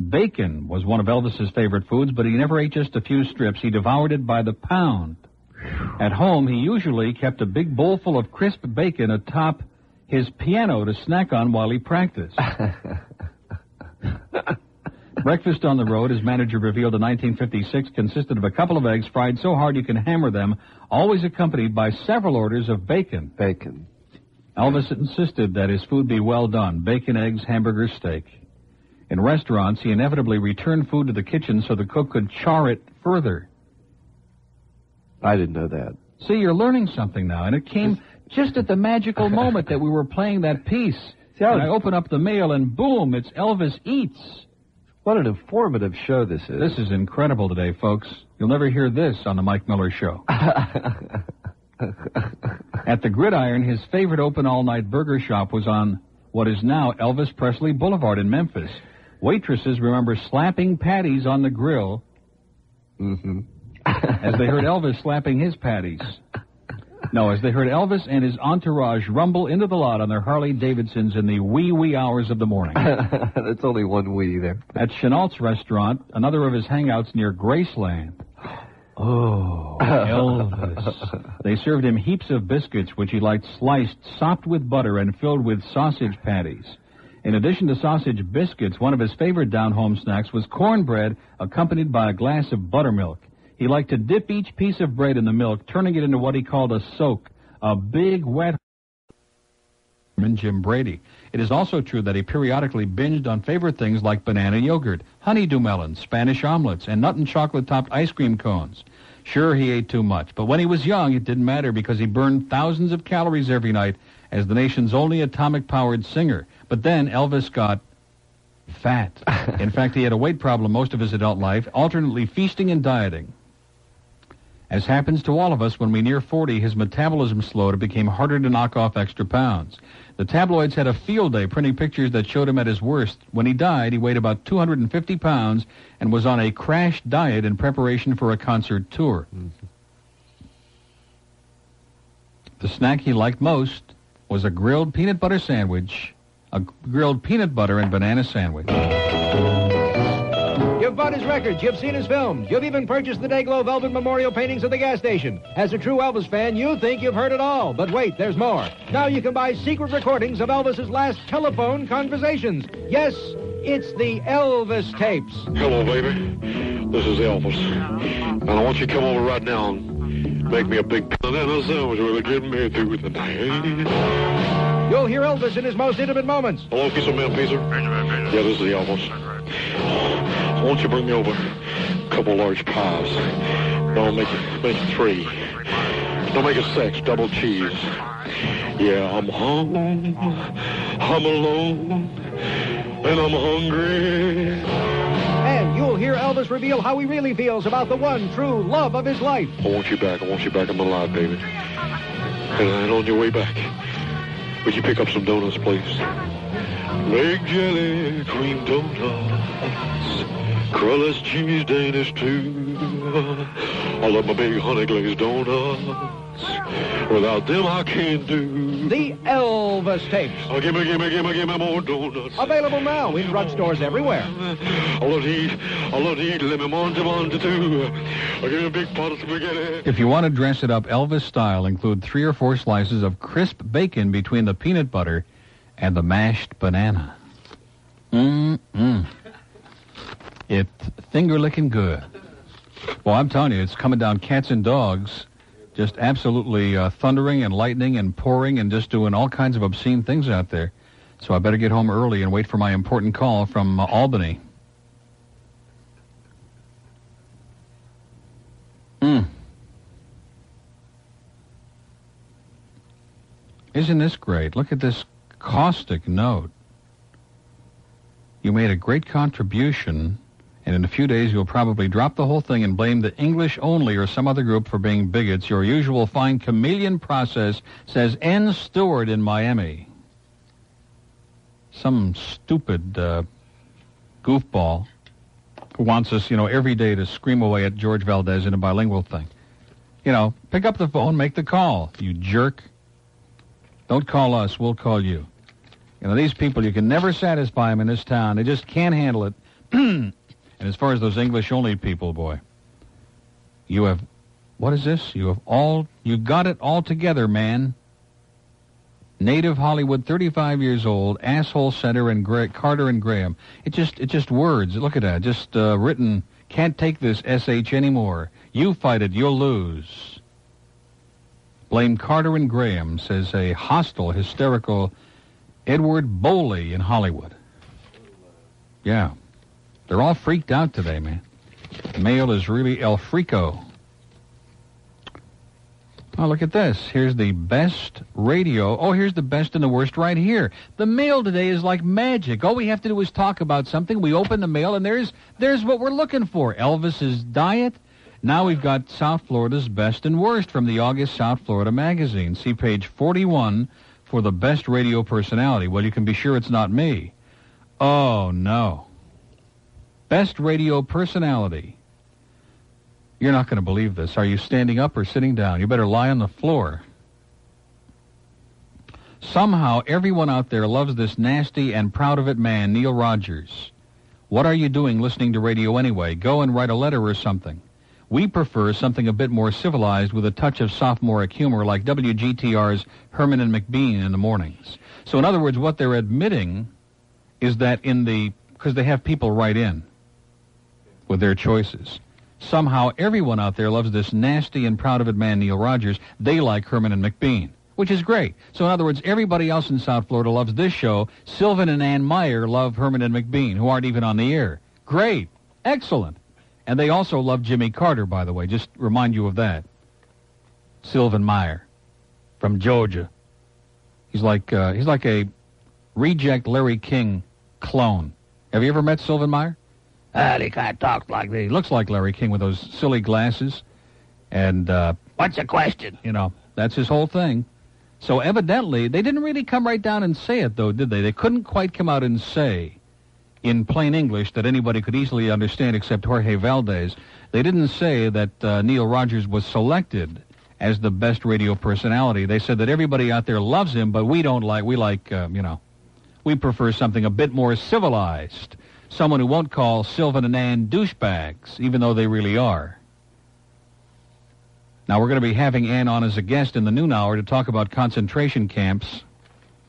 Bacon was one of Elvis's favorite foods, but he never ate just a few strips. He devoured it by the pound. At home, he usually kept a big bowl full of crisp bacon atop his piano to snack on while he practiced. Breakfast on the road, his manager revealed in 1956, consisted of a couple of eggs fried so hard you can hammer them, always accompanied by several orders of bacon. Bacon. Elvis insisted that his food be well done, bacon, eggs, hamburger, steak. In restaurants, he inevitably returned food to the kitchen so the cook could char it further. I didn't know that. See, you're learning something now, and it came just at the magical moment that we were playing that piece. And I open up the mail, and boom, it's Elvis Eats. What an informative show this is. This is incredible today, folks. You'll never hear this on the Mike Miller Show. At the Gridiron, his favorite open all-night burger shop was on what is now Elvis Presley Boulevard in Memphis. Waitresses remember slapping patties on the grill as they heard Elvis slapping his patties. No, as they heard Elvis and his entourage rumble into the lot on their Harley-Davidsons in the wee hours of the morning. That's only one wee there. At Chenault's restaurant, another of his hangouts near Graceland. Oh, Elvis. They served him heaps of biscuits, which he liked sliced, sopped with butter, and filled with sausage patties. In addition to sausage biscuits, one of his favorite down-home snacks was cornbread accompanied by a glass of buttermilk. He liked to dip each piece of bread in the milk, turning it into what he called a soak, a big, wet... Jim Brady. It is also true that he periodically binged on favorite things like banana yogurt, honeydew melons, Spanish omelets, and nut and chocolate-topped ice cream cones. Sure, he ate too much, but when he was young, it didn't matter because he burned thousands of calories every night as the nation's only atomic-powered singer. But then Elvis got fat. In fact, he had a weight problem most of his adult life, alternately feasting and dieting. As happens to all of us, when we near 40, his metabolism slowed. It became harder to knock off extra pounds. The tabloids had a field day printing pictures that showed him at his worst. When he died, he weighed about 250 pounds and was on a crash diet in preparation for a concert tour. The snack he liked most was a grilled peanut butter sandwich, a grilled peanut butter and banana sandwich. You've bought his records. You've seen his films. You've even purchased the Dayglow Velvet Memorial paintings at the gas station. As a true Elvis fan, you think you've heard it all. But wait, there's more. Now you can buy secret recordings of Elvis's last telephone conversations. Yes, it's the Elvis tapes. Hello, baby. This is Elvis. And I want you to come over right now and make me a big banana sandwich with a getting me through the night. You'll hear Elvis in his most intimate moments. Hello, piece of man, pizza. Yeah, this is the Elvis. Won't you bring me over a couple large pies? Don't make it 3. Don't make it 6. Double cheese. Yeah, I'm home. I'm alone. And I'm hungry. And you'll hear Elvis reveal how he really feels about the one true love of his life. I want you back. I want you back in my life, baby. And on your way back, would you pick up some donuts, please? Egg jelly, cream donuts, crustless cheese, Danish too. I love my big honey glazed donuts. Without them, I can't do. The Elvis tapes. Oh, give me more donuts. Available now in drugstores everywhere. I love to eat. Let me monte too. Oh, give me a big pot of spaghetti. If you want to dress it up Elvis style, include 3 or 4 slices of crisp bacon between the peanut butter and the mashed banana. It's finger-licking good. Well, I'm telling you, it's coming down cats and dogs, just absolutely thundering and lightning and pouring and just doing all kinds of obscene things out there. So I better get home early and wait for my important call from Albany. Isn't this great? Look at this caustic note. You made a great contribution, and in a few days you'll probably drop the whole thing and blame the English only or some other group for being bigots. Your usual fine chameleon process, says N. Stewart in Miami. Some stupid goofball who wants us, every day to scream away at George Valdez in a bilingual thing. Pick up the phone, make the call, you jerk. Don't call us, we'll call you. These people, you can never satisfy them in this town. They just can't handle it. And as far as those English-only people, boy, what is this? You got it all together, man. Native Hollywood, 35 years old, asshole center, and Carter and Graham. It's just words. Look at that. Just written, can't take this SH anymore. You fight it, you'll lose. Blame Carter and Graham, says a hostile, hysterical Edward Bowley in Hollywood. Yeah. They're all freaked out today, man. The mail is really El Frico. Oh, look at this. Here's the best radio. Oh, here's the best and the worst right here. The mail today is like magic. All we have to do is talk about something. We open the mail, and there's what we're looking for. Elvis's diet. Now we've got South Florida's best and worst from the August South Florida magazine. See page 41 for the best radio personality. Well, you can be sure it's not me. Oh, no. Best radio personality. You're not going to believe this. Are you standing up or sitting down? You better lie on the floor. Somehow, everyone out there loves this nasty and proud of it man, Neil Rogers. What are you doing listening to radio anyway? Go and write a letter or something. We prefer something a bit more civilized with a touch of sophomoric humor like WGTR's Herman and McBean in the mornings. So in other words, what they're admitting is that because they have people write in with their choices. Somehow everyone out there loves this nasty and proud of it man, Neil Rogers. They like Herman and McBean, which is great. So in other words, everybody else in South Florida loves this show. Sylvan and Ann Meyer love Herman and McBean, who aren't even on the air. Great. Excellent. And they also love Jimmy Carter, by the way. Just remind you of that. Sylvan Meyer from Georgia. He's like a reject Larry King clone. Have you ever met Sylvan Meyer? He kind of talks like this. He looks like Larry King with those silly glasses. And what's the question? You know, that's his whole thing. So evidently, they didn't really come right down and say it, though, did they? They couldn't quite come out and say in plain English that anybody could easily understand except Jorge Valdez. They didn't say that Neil Rogers was selected as the best radio personality. They said that everybody out there loves him, but we prefer something a bit more civilized. Someone who won't call Sylvan and Ann douchebags, even though they really are. Now, we're going to be having Ann on as a guest in the noon hour to talk about concentration camps.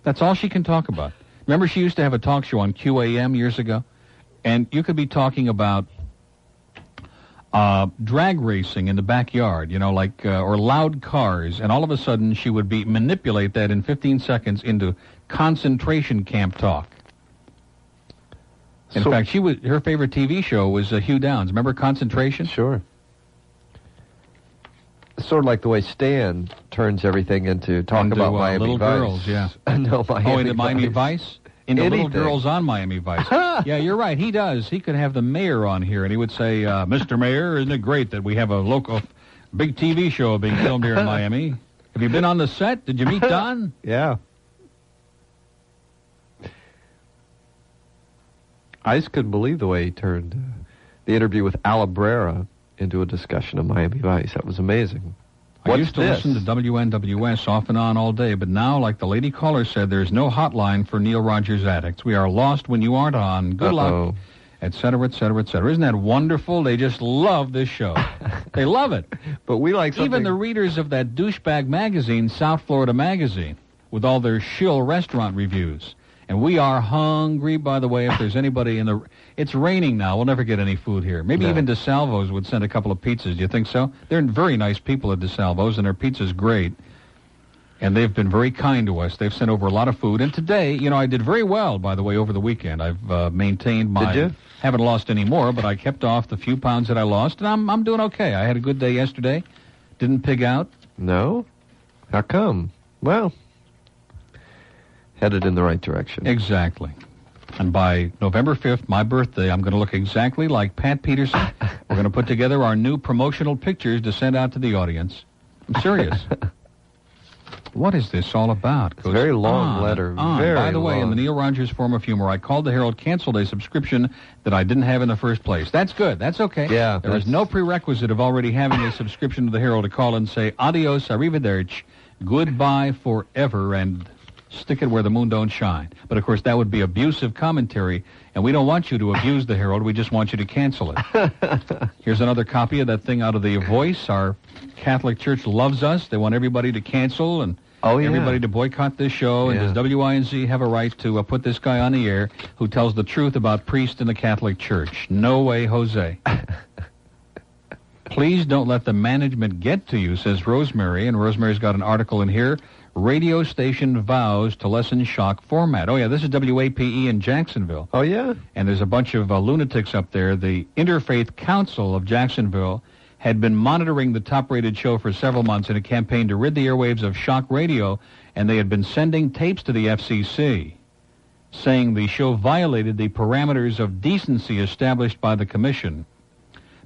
That's all she can talk about. Remember, she used to have a talk show on QAM years ago? And you could be talking about drag racing in the backyard, or loud cars, and all of a sudden she would manipulate that in 15 seconds into concentration camp talk. In fact, her favorite TV show was Hugh Downs. Remember Concentration? Sure. Sort of like the way Stan turns everything into about Miami little Vice. Girls, yeah. No, into Miami Vice? Into Little Girls on Miami Vice. Yeah, you're right. He does. He could have the mayor on here, and he would say, Mr. Mayor, isn't it great that we have a big TV show being filmed here in Miami? Have you been on the set? Did you meet Don? Yeah. I just couldn't believe the way he turned the interview with Alabrera into a discussion of Miami Vice. That was amazing. I used to listen to WNWS off and on all day, but now, like the lady caller said, there's no hotline for Neil Rogers addicts. We are lost when you aren't on. Good luck, et cetera, et cetera, et cetera. Isn't that wonderful? They just love this show. They love it. But we like something... Even the readers of that douchebag magazine, South Florida Magazine, with all their shill restaurant reviews. And we are hungry, by the way, if there's anybody in the... It's raining now. We'll never get any food here. Maybe even DeSalvo's would send a couple of pizzas. Do you think so? They're very nice people at DeSalvo's, and their pizza's great. And they've been very kind to us. They've sent over a lot of food. And today, I did very well, by the way, over the weekend. I've maintained my... Did you? Haven't lost any more, but I kept off the few pounds that I lost, and I'm doing okay. I had a good day yesterday. Didn't pig out. No? How come? Well... headed in the right direction. Exactly. And by November 5th, my birthday, I'm going to look exactly like Pat Peterson. We're going to put together our new promotional pictures to send out to the audience. I'm serious. What is this all about? It's a very long letter. Very By the way, long. in the Neil Rogers form of humor, I called the Herald, canceled a subscription that I didn't have in the first place. That's good. That's okay. Yeah. There is no prerequisite of already having a subscription to the Herald to call and say, adios, arrivederci, goodbye forever, and... stick it where the moon don't shine. But, of course, that would be abusive commentary, and we don't want you to abuse the Herald. We just want you to cancel it. Here's another copy of that thing out of The Voice. Our Catholic Church loves us. They want everybody to cancel and everybody to boycott this show. And does WINZ have a right to put this guy on the air who tells the truth about priests in the Catholic Church? No way, Jose. Please don't let the management get to you, says Rosemary. And Rosemary's got an article in here. Radio station vows to lessen shock format. Oh, yeah, this is WAPE in Jacksonville. Oh, yeah? And there's a bunch of lunatics up there. The Interfaith Council of Jacksonville had been monitoring the top-rated show for several months in a campaign to rid the airwaves of shock radio, and they had been sending tapes to the FCC saying the show violated the parameters of decency established by the commission.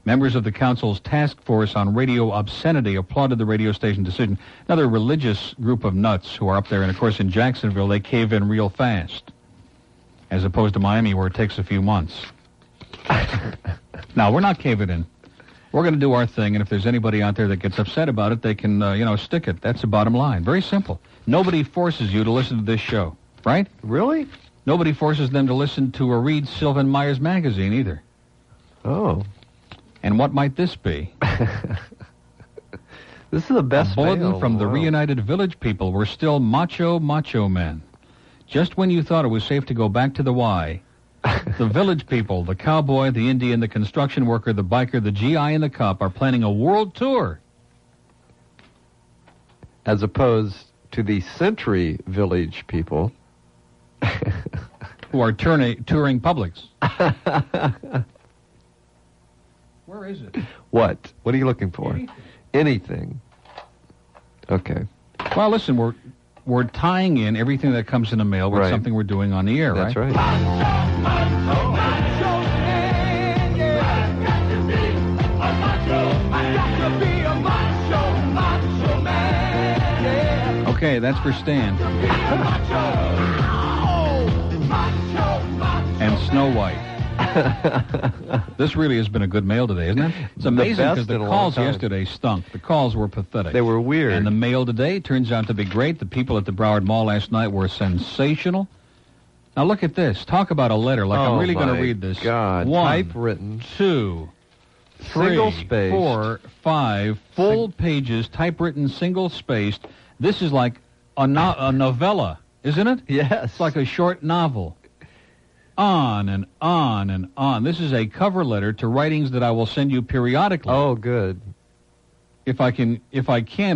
Members of the council's task force on radio obscenity applauded the radio station decision. Another religious group of nuts who are up there, and of course in Jacksonville they cave in real fast, as opposed to Miami where it takes a few months. Now, we're not caving in. We're going to do our thing, and if there's anybody out there that gets upset about it, they can, stick it. That's the bottom line. Very simple. Nobody forces you to listen to this show, right? Really? Nobody forces them to listen to or read Sylvan Meyer's magazine, either. Oh. And what might this be? This is the best A bulletin from the world. reunited village people. We're still macho men. Just when you thought it was safe to go back to the Y, the village people, the cowboy, the Indian, the construction worker, the biker, the GI, and the cop are planning a world tour. As opposed to the Century Village people. Who are touring Publix. Where is it? What? What are you looking for? Anything. Okay. Well, listen, we're tying in everything that comes in the mail with something we're doing on the air, That's right. Okay, that's for Stan. And Snow White. This really has been a good mail today, isn't it? It's amazing because the calls yesterday stunk. The calls were pathetic. They were weird. And the mail today turns out to be great. The people at the Broward Mall last night were sensational. Now look at this. Talk about a letter. I'm really going to read this. God. 1, typewritten. 2, 3, Single-spaced. 4, 5, full pages, typewritten, single-spaced. This is like a novella, isn't it? Yes. It's like a short novel. On and on and on. This is a cover letter to writings that I will send you periodically. Oh, good. If I can,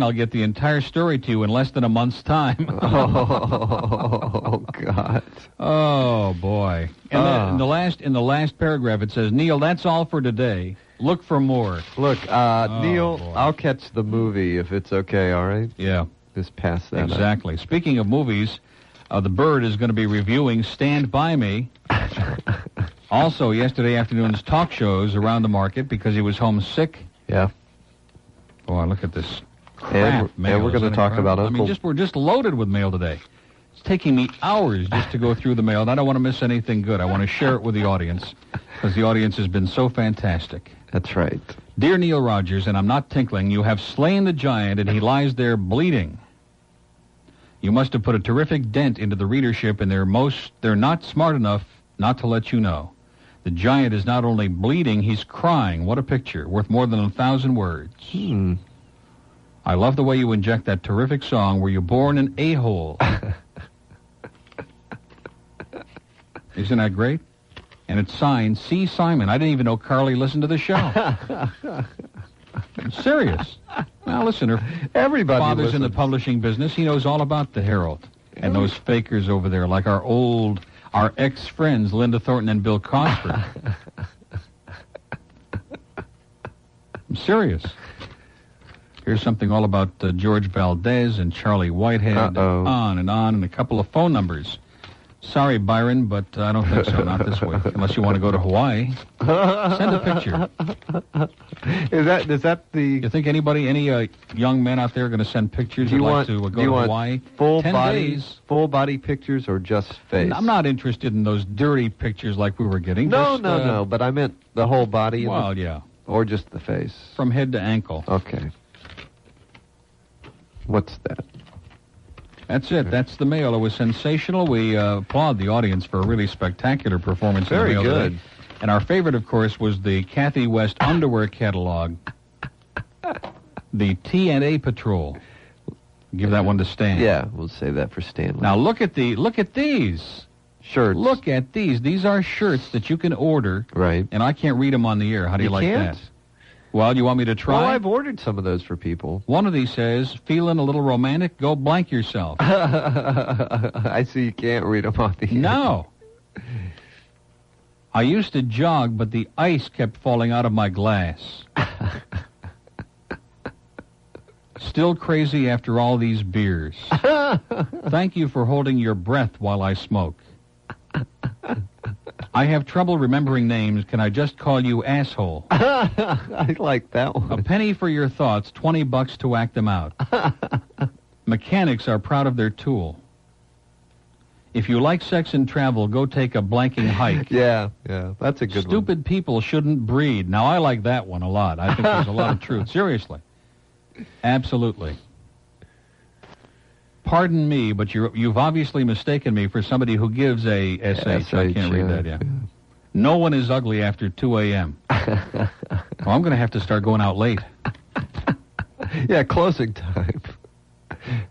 I'll get the entire story to you in less than a month's time. Oh, God. Oh, boy. And then in the last paragraph, it says, Neil, that's all for today. Look for more. Look, Neil, boy. I'll catch the movie if it's okay, all right? Yeah. Just pass that Exactly. up. Speaking of movies, the Bird is going to be reviewing Stand By Me. Also, yesterday afternoon's talk shows around the market because he was homesick. Yeah. Boy, look at this crap And mail. we're going to talk about Uncle... we're just loaded with mail today. It's taking me hours just to go through the mail, and I don't want to miss anything good. I want to share it with the audience because the audience has been so fantastic. That's right. Dear Neil Rogers, and I'm not tinkling, you have slain the giant, and he lies there bleeding. You must have put a terrific dent into the readership, and they're not smart enough not to let you know. The giant is not only bleeding, he's crying. What a picture, worth more than 1,000 words. I love the way you inject that terrific song, Were You Born an A-Hole? Isn't that great? And it's signed C. Simon. I didn't even know Carly listened to the show. I'm serious. Now, listen, Everybody father's in the listens. publishing business. He knows all about the Herald and those fakers over there, like our ex-friends, Linda Thornton and Bill Cosper. I'm serious. Here's something all about George Valdez and Charlie Whitehead, on, and a couple of phone numbers. Sorry, Byron, but I don't think so, not this week, unless you want to go to Hawaii. Send a picture. Is that the... You think any young men out there are going to send pictures Do you that'd want, like to do go you to want Hawaii? full 10 body, days. full body pictures or just face? I'm not interested in those dirty pictures like we were getting. No, Just, no, but I meant the whole body. Well, yeah. Or just the face. From head to ankle. Okay. What's that? That's it. That's the mail. It was sensational. We applaud the audience for a really spectacular performance. Very in the mail good. today. And our favorite, of course, was the Kathy West underwear catalog. The T&A Patrol. Give that one to Stan. Yeah, we'll save that for Stanley. Now look at these shirts. Look at these. These are shirts that you can order. Right. And I can't read them on the air. How do you like can't? that? Well, you want me to try? Well, I've ordered some of those for people. One of these says, feeling a little romantic, go blank yourself. I see you can't read them on the air. No. I used to jog, but the ice kept falling out of my glass. Still crazy after all these beers. Thank you for holding your breath while I smoke. I have trouble remembering names. Can I just call you asshole? I like that one. A penny for your thoughts, $20 to act them out. Mechanics are proud of their tool. If you like sex and travel, go take a blanking hike. Yeah, that's a good one. Stupid people shouldn't breed. Now, I like that one a lot. I think there's a lot of truth. Seriously. Absolutely. Pardon me, but you've obviously mistaken me for somebody who gives a SH. I can't read that, yeah. No one is ugly after 2 a.m. Well, I'm going to have to start going out late. Yeah, closing time.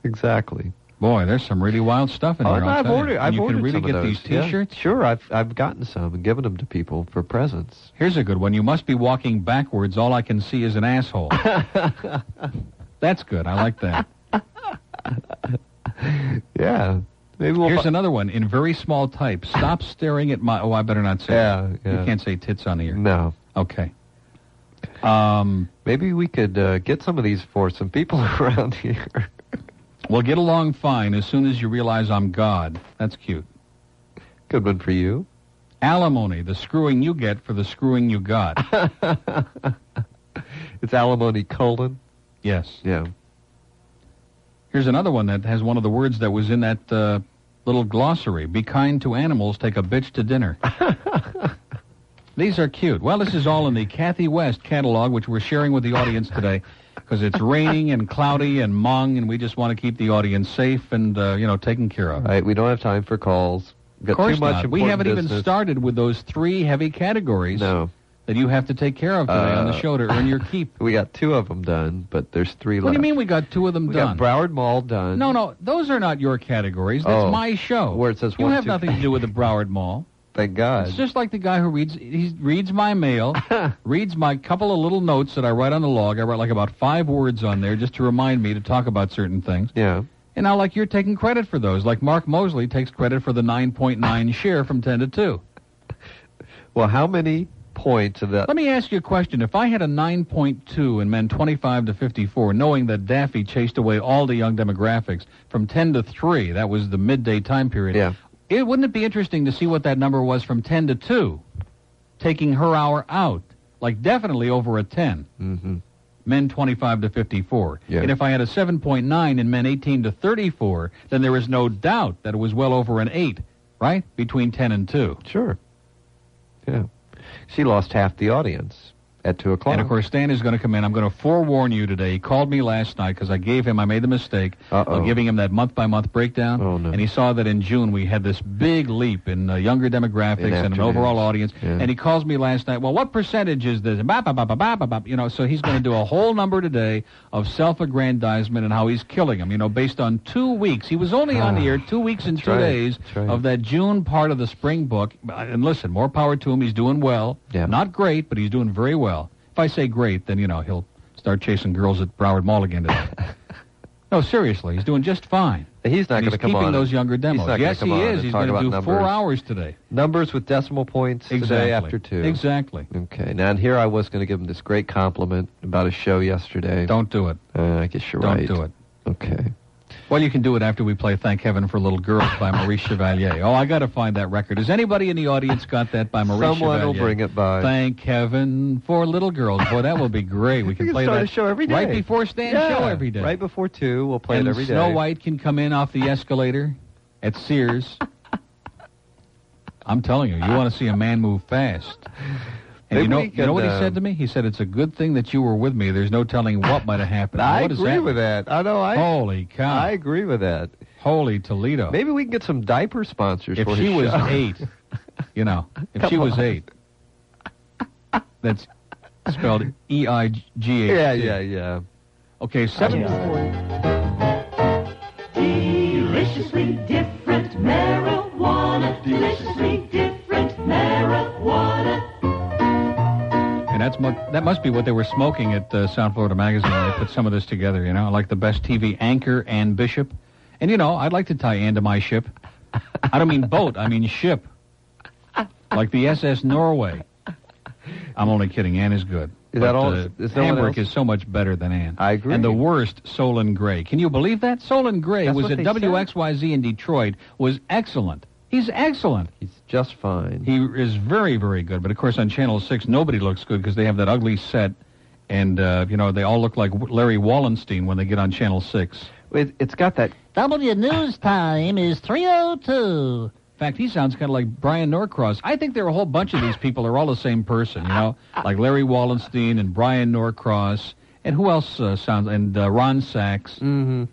Exactly. Boy, there's some really wild stuff in here. I've ordered you can really some get of those. these T-shirts. Yeah, sure, I've gotten some and given them to people for presents. Here's a good one. You must be walking backwards. All I can see is an asshole. That's good. I like that. Yeah. Maybe Here's another one in very small type. Stop staring at my... Oh, I better not say that. Yeah. You can't say tits on the air. No. Okay. Maybe we could get some of these for some people around here. We'll get along fine as soon as you realize I'm God. That's cute. Good one for you. Alimony, the screwing you get for the screwing you got. It's alimony : Yes. Yeah. Here's another one that has one of the words that was in that little glossary. Be kind to animals, take a bitch to dinner. These are cute. Well, this is all in the Kathy West catalog, which we're sharing with the audience today, because it's raining and cloudy and mung, and we just want to keep the audience safe and, taken care of. All right, we don't have time for calls. Of course too much not. We haven't business. even started with those 3 heavy categories that you have to take care of today on the show to earn your keep. We got 2 of them done, but there's 3 left. What do you mean we got 2 of them done? We got Broward Mall done. No, those are not your categories. That's my show. Where it says you have nothing to do with the Broward Mall. Thank God. It's just like the guy who reads my mail, reads my couple of little notes that I write on the log. I write like about 5 words on there just to remind me to talk about certain things. Yeah. And now, like, you're taking credit for those. Like Mark Mosley takes credit for the 9.9 share from 10 to 2. Well, how many points of that? Let me ask you a question. If I had a 9.2 in men 25 to 54, knowing that Daffy chased away all the young demographics from 10 to 3, that was the midday time period, wouldn't it be interesting to see what that number was from 10 to 2, taking her hour out, like definitely over a 10. Mm-hmm. Men 25 to 54. Yeah. And if I had a 7.9 in men 18 to 34, then there is no doubt that it was well over an 8, right? Between 10 and 2. Sure. Yeah. She lost half the audience at 2 o'clock. And, of course, Stan is going to come in. I'm going to forewarn you today. He called me last night because I made the mistake of giving him that month-by-month breakdown. Oh, no. And he saw that in June we had this big leap in younger demographics and an overall audience. Yeah. And he calls me last night, well, what percentage is this? So he's going to do a whole number today of self-aggrandizement and how he's killing them, based on 2 weeks. He was only on the air 2 weeks and 2 days of that June part of the spring book. And listen, more power to him. He's doing well. Yeah. Not great, but he's doing very well. If I say great, then, he'll start chasing girls at Broward Mall again today. No, seriously, he's doing just fine. He's not going to come on. He's keeping those younger demos. Yes, he is. He's going to do 4 hours today. Numbers with decimal points today after 2. Exactly. Okay. Now, and here I was going to give him this great compliment about a show yesterday. Don't do it. I guess you're right. Don't do it. Okay. Well, you can do it after we play Thank Heaven for Little Girls by Maurice Chevalier. Oh, I got to find that record. Has anybody in the audience got that by Maurice Chevalier? Someone will bring it by. Thank Heaven for Little Girls. Boy, that will be great. We can play start that a show every day. Right before Stan's show every day. Right before 2, we'll play it every day. Snow White can come in off the escalator at Sears. I'm telling you, you want to see a man move fast. And you know what he said to me? He said, it's a good thing that you were with me. There's no telling what might have happened. I agree with that. I know. Holy cow. I agree with that. Holy Toledo. Maybe we can get some diaper sponsors if for she his was show. 8, if she was 8, that's spelled EIGH. Yeah. Okay, 7:40. Deliciously different marijuana. Deliciously different marijuana. And that must be what they were smoking at South Florida Magazine. They put some of this together, like the best TV anchor, Ann Bishop. And, I'd like to tie Ann to my ship. I don't mean boat, I mean ship. Like the SS Norway. I'm only kidding. Ann is good. Is that all? Hamburg is so much better than Ann. I agree. And the worst, Solon Gray. Can you believe that? Solon Gray was at WXYZ in Detroit, was excellent. He's excellent. He's just fine. He is very, very good. But, of course, on Channel 6, nobody looks good because they have that ugly set. And, they all look like Larry Wallenstein when they get on Channel 6. It's got that W News time is 3:02. In fact, he sounds kind of like Brian Norcross. I think there are a whole bunch of these people are all the same person, you know, like Larry Wallenstein and Brian Norcross. And who else sounds, and Ron Sachs. Mm-hmm.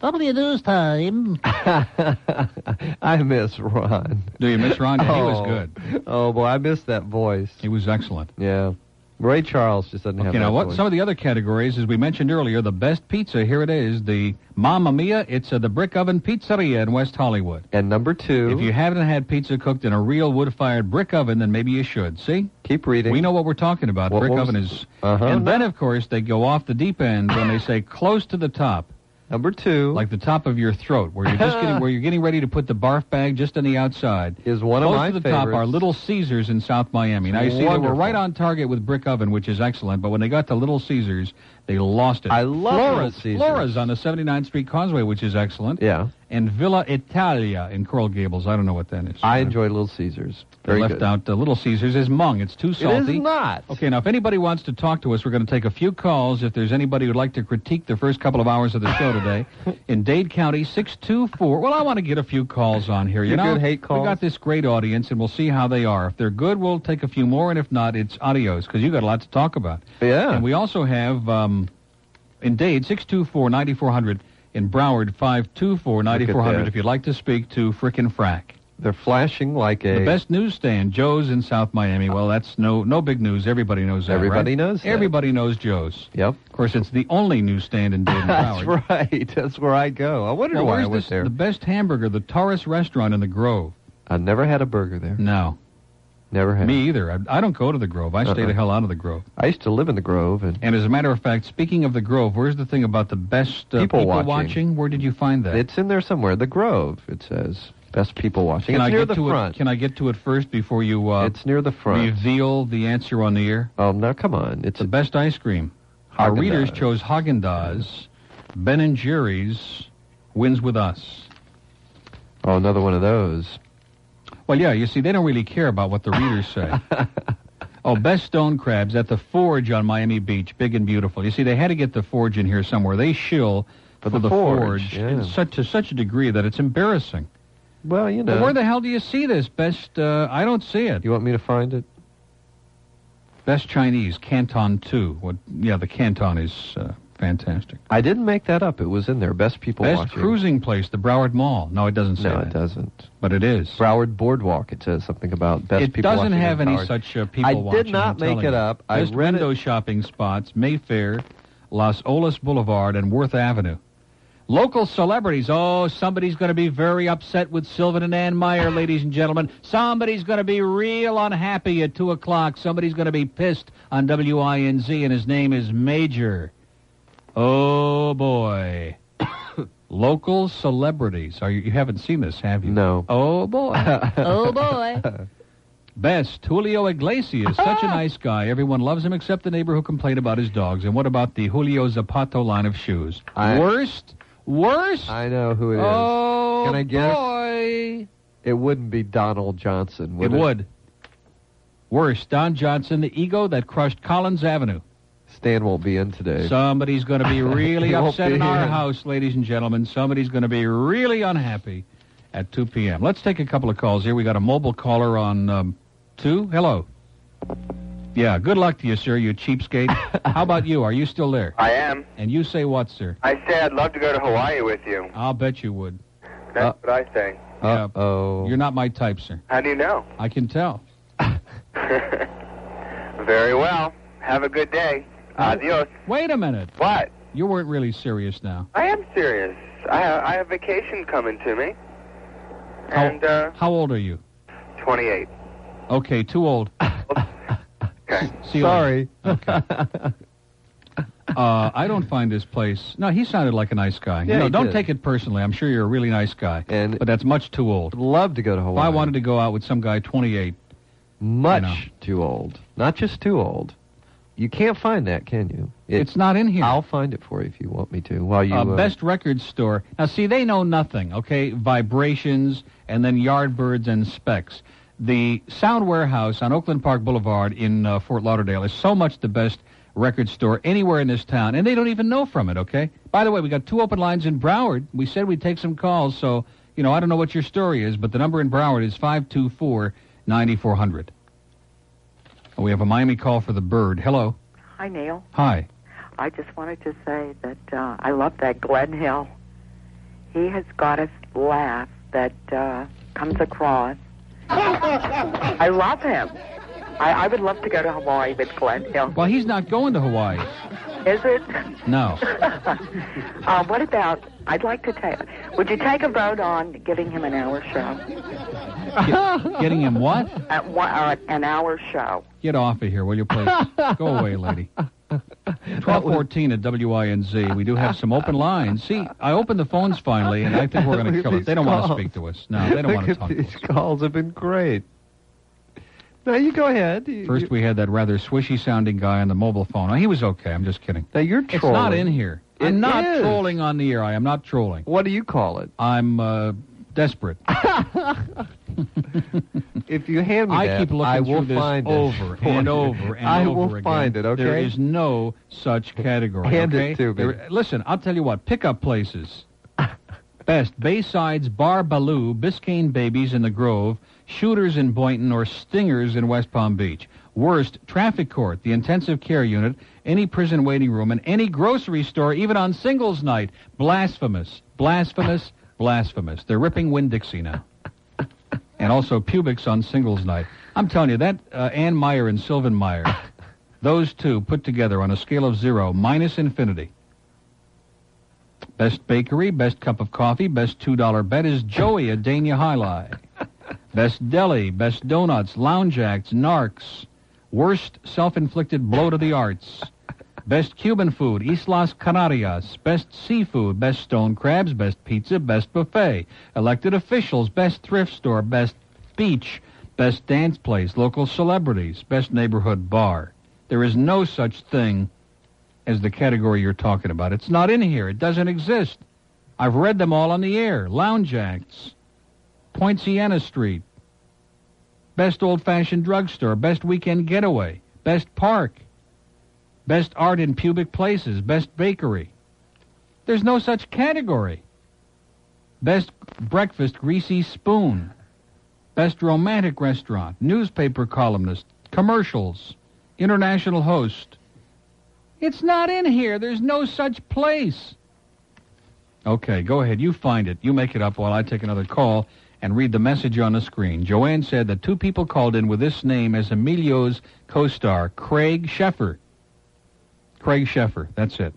W News time. I miss Ron. Do you miss Ron? Yeah, he was good. Oh, boy, I miss that voice. He was excellent. Yeah. Ray Charles just doesn't have that voice. Some of the other categories, as we mentioned earlier, the best pizza, here it is, the Mamma Mia. It's the Brick Oven Pizzeria in West Hollywood. And number 2. If you haven't had pizza cooked in a real wood-fired brick oven, then maybe you should. See? Keep reading. We know what we're talking about. Brick oven is... And then, of course, they go off the deep end when they say close to the top. Number 2, like the top of your throat, where you're just getting ready to put the barf bag just on the outside, is one of my favorites. Close to the top are Little Caesars in South Miami. Now you see they were right on target with Brick Oven, which is excellent. But when they got to Little Caesars, they lost it. I love Little Caesars. Flora's on the 79th Street Causeway, which is excellent. Yeah. And Villa Italia in Coral Gables. I don't know what that is. I enjoy Little Caesars. They left out Little Caesars is mung. It's too salty. It is not. Okay, now if anybody wants to talk to us, we're going to take a few calls. If there's anybody who'd like to critique the first couple of hours of the show today, in Dade County, 624. Well, I want to get a few calls on here. You know, good hate calls? We got this great audience, and we'll see how they are. If they're good, we'll take a few more, and if not, it's adios, because you got a lot to talk about. Yeah. And we also have, in Dade, 624-9400. In Broward, 524-9400 if you'd like to speak to Frickin' Frack. They're flashing like The best newsstand, Joe's in South Miami. Well, that's no big news. Everybody knows that, Everybody right? knows that. Everybody knows Joe's. Yep. Of course, it's the only newsstand in Dade and Broward. That's right. That's where I go. I wondered why I went there. The best hamburger, the Taurus Restaurant in the Grove. I never had a burger there. No. Never had. Me either. I don't go to the Grove. I stay the hell out of the Grove. I used to live in the Grove. And as a matter of fact, speaking of the Grove, where's the thing about the best people watching? Where did you find that? It's in there somewhere. The Grove, it says. Best people watching. It's near the front. Can I get to it first before you it's near the front. Reveal the answer on the air? Oh, now come on. It's the best ice cream. Our readers chose Haagen-Dazs. Ben & Jerry's wins with us. Oh, another one of those. Well, yeah, you see, they don't really care about what the readers say. Oh, best stone crabs at the Forge on Miami Beach, big and beautiful. You see, they had to get the Forge in here somewhere. They shill for the Forge in to such a degree that it's embarrassing. Well, you know. Well, where the hell do you see this? Best, I don't see it. You want me to find it? Best Chinese, Canton 2. The Canton is fantastic. I didn't make that up. It was in there. Best people watching. Best cruising place, the Broward Mall. No, it doesn't say that. No, it doesn't. But it is. Broward Boardwalk. It says something about best people watching. It doesn't have any such people watching. I did not make it up. Best I read window shopping spots, Mayfair, Las Olas Boulevard, and Worth Avenue. Local celebrities. Oh, somebody's going to be very upset with Sylvan and Ann Meyer, ladies and gentlemen. Somebody's going to be real unhappy at 2 o'clock. Somebody's going to be pissed on WINZ, and his name is Major. Oh, boy. Local celebrities. You haven't seen this, have you? No. Oh, boy. Oh, boy. Best, Julio Iglesias. Such a nice guy. Everyone loves him except the neighbor who complained about his dogs. And what about the Julio Zapato line of shoes? Worst? I know who it is. Oh, can I guess? Boy. It wouldn't be Donald Johnson, would it? It would. Worst, Don Johnson, the ego that crushed Collins Avenue. Stan won't be in today. Somebody's going to be really upset in our house, ladies and gentlemen. Somebody's going to be really unhappy at 2 p.m. Let's take a couple of calls here. We got a mobile caller on 2. Hello. Yeah, good luck to you, sir, you cheapskate. How about you? Are you still there? I am. And you say what, sir? I say I'd love to go to Hawaii with you. I'll bet you would. That's what I say. Uh-oh. You're not my type, sir. How do you know? I can tell. Very well. Have a good day. Adios. Wait a minute. What? You weren't really serious now. I am serious. I have vacation coming to me. How old are you? 28. Okay, too old. Okay. See you Sorry. Later. Okay. I don't find this place... No, he sounded like a nice guy. Yeah, don't take it personally. I'm sure you're a really nice guy. But that's much too old. I'd love to go to Hawaii. If I wanted to go out with some guy 28... Much too old. Not just too old. You can't find that, can you? It's not in here. I'll find it for you if you want me to. While you Best record store. Now, see, they know nothing, okay? Vibrations, and then Yardbirds and Specs. The Sound Warehouse on Oakland Park Boulevard in Fort Lauderdale is so much the best record store anywhere in this town, and they don't even know from it, okay? By the way, we got 2 open lines in Broward. We said we'd take some calls, so, I don't know what your story is, but the number in Broward is 524-9400. We have a Miami call for the Bird. Hello. Hi, Neil. Hi. I just wanted to say that I love that Glen Hill. He has got a laugh that comes across. I love him. I would love to go to Hawaii with Glen Hill. Well, he's not going to Hawaii. Is it? No. What about, I'd like to take, would you take a vote on giving him an hour show? Getting him what? An hour show. Get off of here, will you, please? Go away, lady. 1214 at WINZ. We do have some open lines. See, I opened the phones finally, and I think we're going to kill it. They don't want to speak to us. No, they don't want to talk to us. These calls have been great. No, you go ahead. First, we had that rather swishy-sounding guy on the mobile phone. Oh, he was okay. I'm just kidding. Now, you're trolling. It's not in here. I'm not trolling on the air. I am not trolling. What do you call it? I'm desperate. If you hand me that, I keep looking through this over and over and I over will again. find it, okay? There is no such category, Hand okay? it to me. Listen, I'll tell you what. Pickup places. Best, Bayside's Bar Baloo, Biscayne Babies in the Grove, Shooters in Boynton, or Stingers in West Palm Beach. Worst, Traffic Court, the Intensive Care Unit, any prison waiting room, and any grocery store, even on singles night. Blasphemous. Blasphemous. Blasphemous. They're ripping Winn-Dixie now. And also Pubics on singles night. I'm telling you, that Ann Meyer and Sylvan Meyer, those two put together on a scale of 0, minus infinity. Best bakery, best cup of coffee, best $2 bet is Joey at Dania Highlight. Best deli, best donuts, lounge acts, narcs. Worst self-inflicted blow to the arts. Best Cuban food, Islas Canarias. Best seafood, best stone crabs, best pizza, best buffet. Elected officials, best thrift store, best beach, best dance place, local celebrities, best neighborhood bar. There is no such thing as the category you're talking about. It's not in here. It doesn't exist. I've read them all on the air. Lounge acts. Point Siena Street. Best old-fashioned drugstore. Best weekend getaway. Best park. Best art in pubic places. Best bakery. There's no such category. Best breakfast, Greasy Spoon. Best romantic restaurant. Newspaper columnist. Commercials. International host. It's not in here. There's no such place. Okay, go ahead. You find it. You make it up while I take another call and read the message on the screen. Joanne said that 2 people called in with this name as Emilio's co-star, Craig Sheffer. Craig Sheffer. That's it.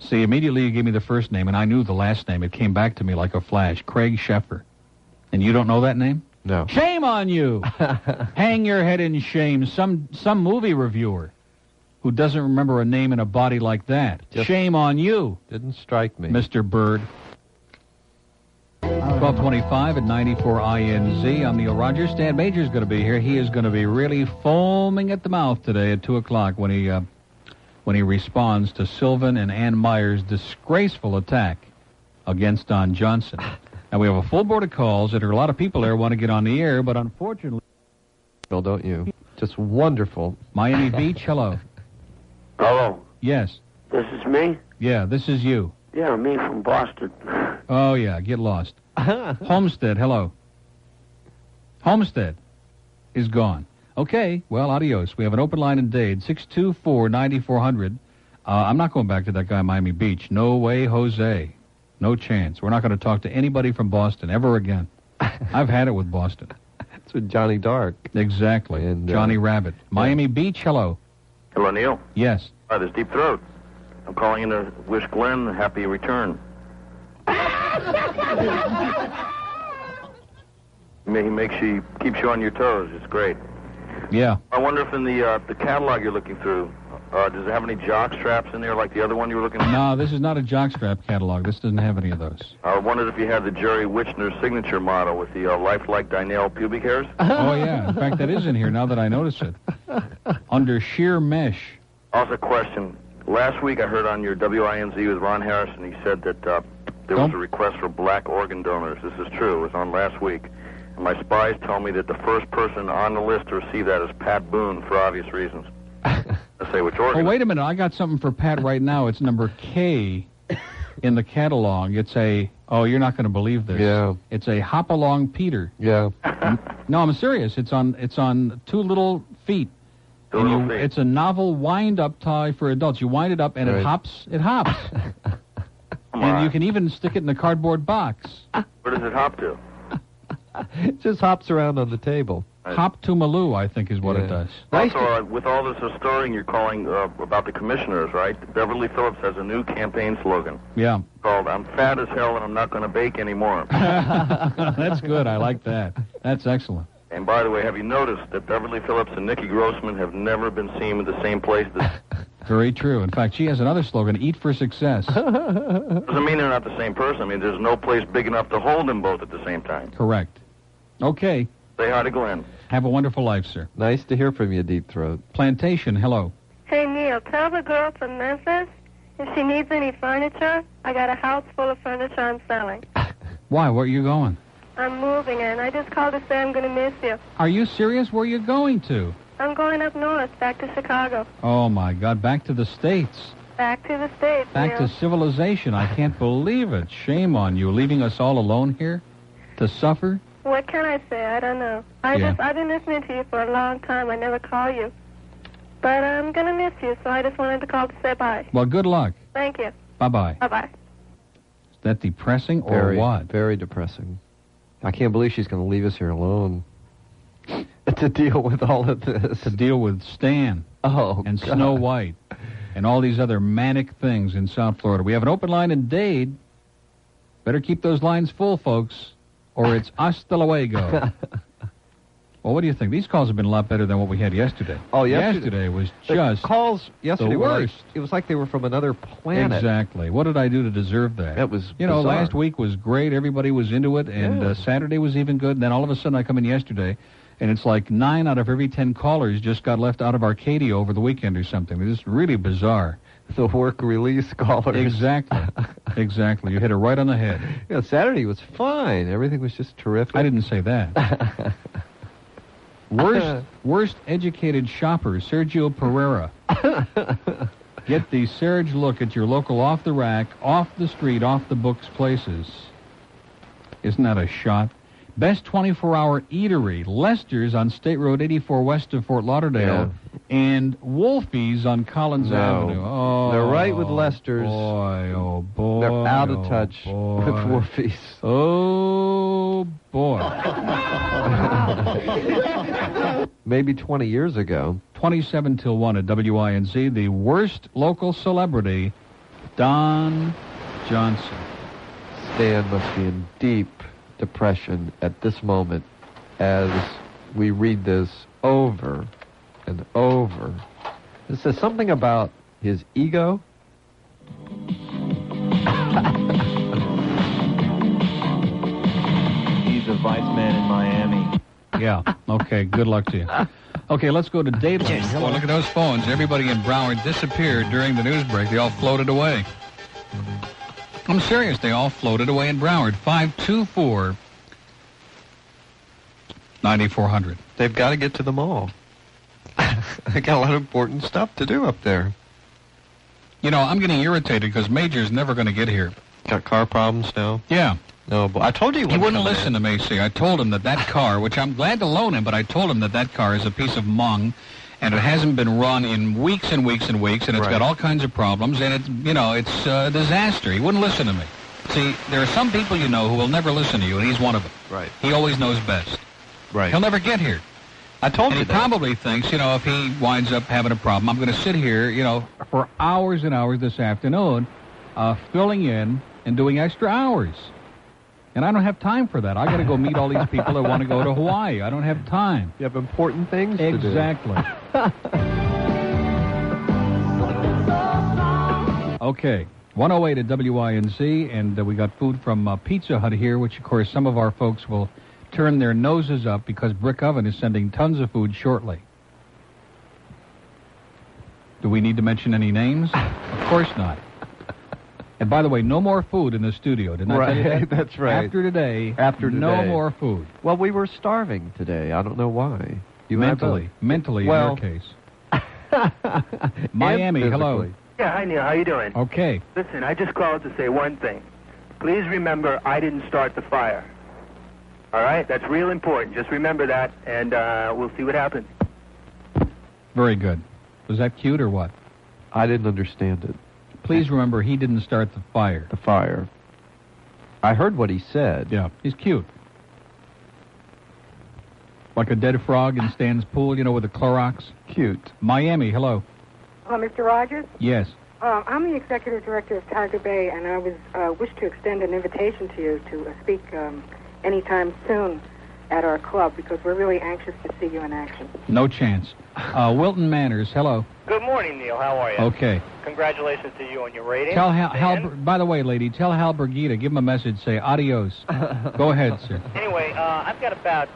See, immediately you gave me the first name, and I knew the last name. It came back to me like a flash. Craig Sheffer. And you don't know that name? No. Shame on you! Hang your head in shame. Some movie reviewer who doesn't remember a name in a body like that. Shame on you. Didn't strike me. Mr. Bird. 1225 at 94 INZ. I'm Neil Rogers. Stan Major's going to be here. He is going to be really foaming at the mouth today at 2 o'clock when he responds to Sylvan and Ann Meyer's disgraceful attack against Don Johnson. Now, we have a full board of calls, and there are a lot of people there who want to get on the air, but unfortunately... Well, don't you? Just wonderful. Miami Beach, hello. Hello. Yes. This is me? Yeah, this is you. Yeah, me from Boston. Oh, yeah, get lost. Homestead, hello. Homestead is gone. Okay, well, adios. We have an open line in Dade, 624-9400. I'm not going back to that guy in Miami Beach. No way, Jose. No chance. We're not going to talk to anybody from Boston ever again. I've had it with Boston. It's with Johnny Dark. Exactly. And Johnny Rabbit. Miami Beach, hello. Hello, Neil. Yes. Hi, this is Deep Throat. I'm calling in to wish Glenn a happy return. He keeps you on your toes. It's great. Yeah. I wonder if in the catalog you're looking through, does it have any jock straps in there like the other one you were looking for? No, this is not a jockstrap catalog. This doesn't have any of those. I wondered if you had the Jerry Wichner signature model with the lifelike Dynel pubic hairs. Oh, yeah. In fact, that is in here now that I notice it. Under sheer mesh. Also, question. Last week I heard on your WINZ with Ron Harrison, he said that there was a request for black organ donors. This is true. It was on last week. And my spies tell me that the first person on the list to receive that is Pat Boone for obvious reasons. say which organ. Oh, wait a minute. I got something for Pat right now. It's number K in the catalog. It's a... Oh, you're not going to believe this. Yeah. It's a hop-along Peter. Yeah. No, I'm serious. It's on two little feet. It's a novel wind-up toy for adults. You wind it up, and it hops. It hops. And you can even stick it in a cardboard box. Where does it hop to? It just hops around on the table. Hop to Maloo, I think, is what it does. Also, with all this storing you're calling about the commissioners, right? Beverly Phillips has a new campaign slogan. Yeah. Called "I'm fat as hell and I'm not going to bake anymore." That's good. I like that. That's excellent. And by the way, have you noticed that Beverly Phillips and Nikki Grossman have never been seen in the same place? Very true. In fact, she has another slogan, "Eat for Success." Doesn't mean they're not the same person. I mean, there's no place big enough to hold them both at the same time. Correct. Okay. Say hi to Glenn. Have a wonderful life, sir. Nice to hear from you, Deep Throat. Plantation, hello. Hey, Neil, tell the girl from Memphis if she needs any furniture, I got a house full of furniture I'm selling. Why? Where are you going? I'm moving, and I just called to say I'm going to miss you. Are you serious? Where are you going to? I'm going up north, back to Chicago. Oh, my God. Back to the States. Back to the States, Back to civilization. I can't believe it. Shame on you, leaving us all alone here to suffer. What can I say? I don't know. I've been listening to you for a long time. I never call you. But I'm going to miss you, so I just wanted to call to say bye. Well, good luck. Thank you. Bye-bye. Bye-bye. Is that depressing or what? Very depressing. I can't believe she's going to leave us here alone to deal with all of this. To deal with Stan. And God. Snow White. And all these other manic things in South Florida. We have an open line in Dade. Better keep those lines full, folks, or it's hasta luego. Well, what do you think? These calls have been a lot better than what we had yesterday. Oh, yesterday was just calls yesterday the were worst. It was like they were from another planet. Exactly. What did I do to deserve that? That was You know, bizarre. last week was great. Everybody was into it, and Saturday was even good. And then all of a sudden I come in yesterday, and it's like 9 out of every 10 callers just got left out of Arcadia over the weekend or something. It's just really bizarre. The work release callers. Exactly. Exactly. You hit it right on the head. Yeah, Saturday was fine. Everything was just terrific. I didn't say that. Worst educated shopper, Sergio Pereira. Get the Serge look at your local off the rack, off the street, off the books places. Isn't that a shot? Best 24-hour eatery, Lester's on State Road 84 west of Fort Lauderdale, and Wolfie's on Collins Avenue. Oh, they're right with Lester's. Boy, oh boy. They're out of touch with Wolfie's. Oh, boy. Maybe 20 years ago. 27 till 1 at WINZ, the worst local celebrity, Don Johnson. Stan must be in deep depression at this moment as we read this over and over. It says something about his ego. He's a vice man in Miami. Yeah. Okay. Good luck to you. Okay, let's go to Dateline. Boy, look at those phones. Everybody in Broward disappeared during the news break. They all floated away. I'm serious. They all floated away in Broward. 524-9400. They've got to get to the mall. They got a lot of important stuff to do up there. You know, I'm getting irritated because Major's never going to get here. Got car problems now? Yeah. No, but I told you he wouldn't listen to me, see. I told him that car, which I'm glad to loan him, but I told him that car is a piece of mung, and it hasn't been run in weeks and weeks and weeks, and it's got all kinds of problems, and it's, you know, it's a disaster. He wouldn't listen to me. See, there are some people you know who will never listen to you, and he's one of them. Right. He always knows best. Right. He'll never get here. I told you that. And he probably thinks, you know, if he winds up having a problem, I'm going to sit here, you know, for hours and hours this afternoon, filling in and doing extra hours. And I don't have time for that. I got to go meet all these people that want to go to Hawaii. I don't have time. You have important things to do. Exactly. Okay. 108 at WINZ, and we got food from Pizza Hut here, which, of course, some of our folks will turn their noses up because Brick Oven is sending tons of food shortly. Do we need to mention any names? Of course not. And by the way, no more food in the studio. Didn't I tell you that? That's right. After today, no more food. Well, we were starving today. I don't know why. Mentally, in your case. Miami, hello. Yeah, hi, Neil. How you doing? Okay. Listen, I just called to say one thing. Please remember, I didn't start the fire. All right? That's real important. Just remember that, and we'll see what happens. Very good. Was that cute or what? I didn't understand it. Please remember, he didn't start the fire. The fire. I heard what he said. Yeah, he's cute. Like a dead frog in Stan's pool, you know, with the Clorox. Cute. Miami, hello. Mr. Rogers? Yes. I'm the executive director of Tiger Bay, and I wish to extend an invitation to you to speak anytime soon at our club, because we're really anxious to see you in action. No chance. Wilton Manors, hello. Good morning, Neil. How are you? Okay. Congratulations to you on your rating. Tell Hal, by the way, lady, tell Hal Brigida, give him a message, say adios. Go ahead, sir. Anyway, I've got about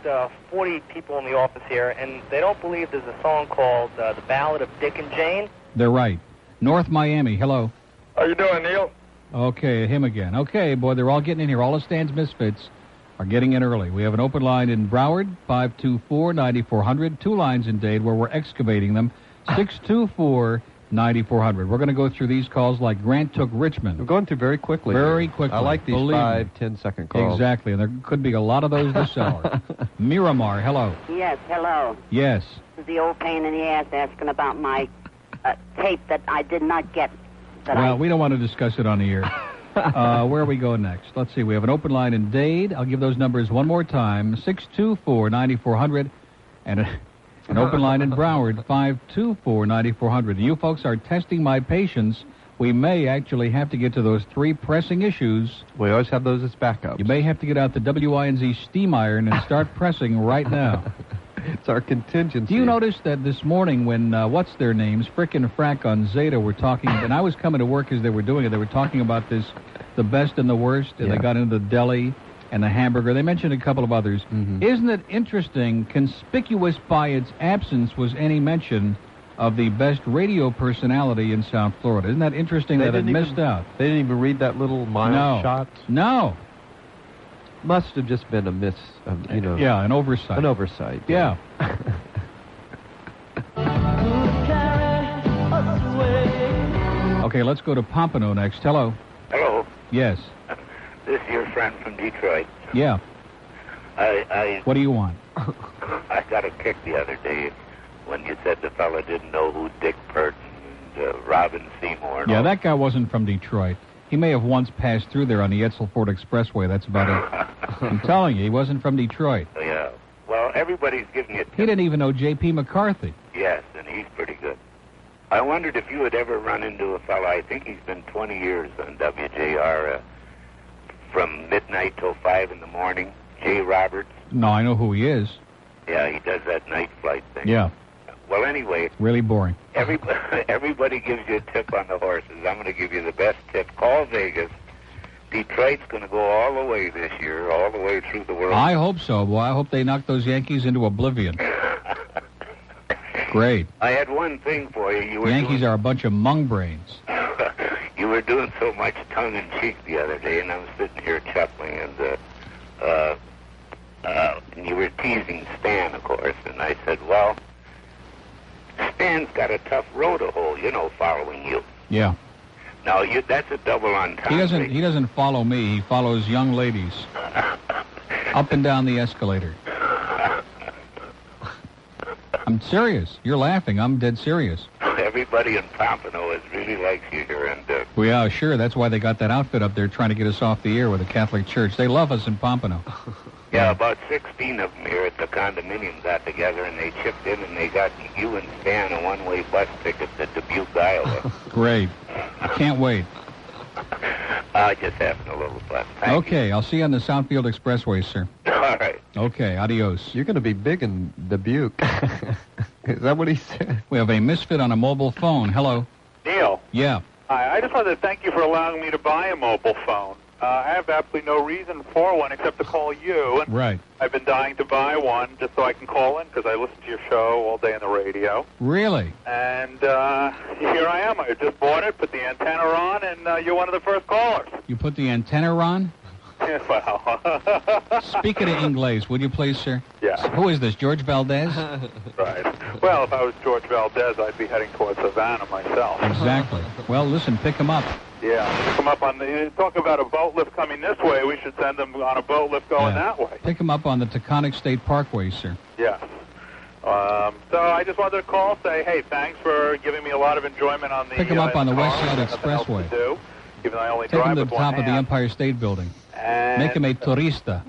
40 people in the office here, and they don't believe there's a song called The Ballad of Dick and Jane. They're right. North Miami, hello. How you doing, Neil? Okay, him again. Okay, boy, they're all getting in here. All of Stan's misfits are getting in early. We have an open line in Broward, 524-9400. 2 lines in Dade where we're excavating them, 624-9400. We're going to go through these calls like Grant took Richmond. We're going through very quickly. Very quickly. I like these Believe 5-10-second calls. Exactly, and there could be a lot of those this hour. Miramar, hello. Yes, hello. Yes. This is the old pain in the ass asking about my tape that I did not get. Well, we don't want to discuss it on the air. Where are we going next? Let's see. We have an open line in Dade. I'll give those numbers one more time. 624-9400. And an open line in Broward, 524-9400. You folks are testing my patience. We may actually have to get to those 3 pressing issues. We always have those as backup. You may have to get out the WINZ steam iron and start pressing right now. It's our contingency. Do you notice that this morning when, what's their names, Frick and Frack on Zeta were talking, and I was coming to work as they were doing it, they were talking about this, the best and the worst, and they got into the deli and the hamburger. They mentioned a couple of others. Mm-hmm. Isn't it interesting, conspicuous by its absence was any mention of the best radio personality in South Florida? Isn't that interesting that it missed out? They didn't even read that little mile shot? No. Must have just been a miss, Yeah, an oversight. An oversight. Yeah. Okay, let's go to Pompano next. Hello. Hello. Yes. This is your friend from Detroit. Yeah. What do you want? I got a kick the other day when you said the fella didn't know who Dick Pert and Robin Seymour and Yeah, all. that guy wasn't from Detroit. He may have once passed through there on the Etzel Ford Expressway. That's about it. I'm telling you, he wasn't from Detroit. Yeah. Well, everybody's giving you He didn't even know J.P. McCarthy. Yes, and he's pretty good. I wondered if you had ever run into a fella, I think he's been 20 years on WJR, from midnight till 5 in the morning, Jay Roberts. No, I know who he is. Yeah, he does that night flight thing. Yeah. Well, anyway, Really boring. everybody gives you a tip on the horses. I'm going to give you the best tip. Call Vegas. Detroit's going to go all the way this year, all the way through the world. I hope so. Boy, I hope they knock those Yankees into oblivion. Great. I had one thing for you. You were Yankees are a bunch of mung brains. You were doing so much tongue-in-cheek the other day, and I was sitting here chuckling, and you were teasing Stan, of course, and I said, well, Stan's got a tough row to hoe, following you. Yeah. Now, that's a double entendre. He doesn't follow me. He follows young ladies up and down the escalator. I'm serious. You're laughing. I'm dead serious. Everybody in Pompano really likes you here, and Well, yeah, sure. That's why they got that outfit up there trying to get us off the air with the Catholic Church. They love us in Pompano. yeah, about 16 of them here at the condominium got together, and they chipped in, and they got you and Stan a one-way bus ticket to Dubuque, Iowa. Great. I can't wait. Just having a little fun. Thank Okay, I'll see you on the Southfield Expressway, sir. you. All right. Okay, adios. You're going to be big in Dubuque. Is that what he said? We have a misfit on a mobile phone. Hello. Neil. Yeah. Hi, I just wanted to thank you for allowing me to buy a mobile phone. I have absolutely no reason for one except to call you. And Right. I've been dying to buy one just so I can call in because I listen to your show all day on the radio. Really? And here I am. I just bought it, put the antenna on, and you're one of the first callers. You put the antenna on? Well. Speaking of Inglés, would you please, sir? Yeah. Who is this, George Valdez? Right. Well, if I was George Valdez, I'd be heading towards Havana myself. Exactly. Well, listen, pick him up. Yeah. Come up on the... Talk about a boat lift coming this way. We should send them on a boat lift going that way. Pick him up on the Taconic State Parkway, sir. Yes. So I just wanted to call, say, hey, thanks for giving me a lot of enjoyment on the... Pick him up on the West Side Nothing else to Expressway. do, even though I only Take him drive to with the one top of the hand. Empire State Building. And Make him a turista.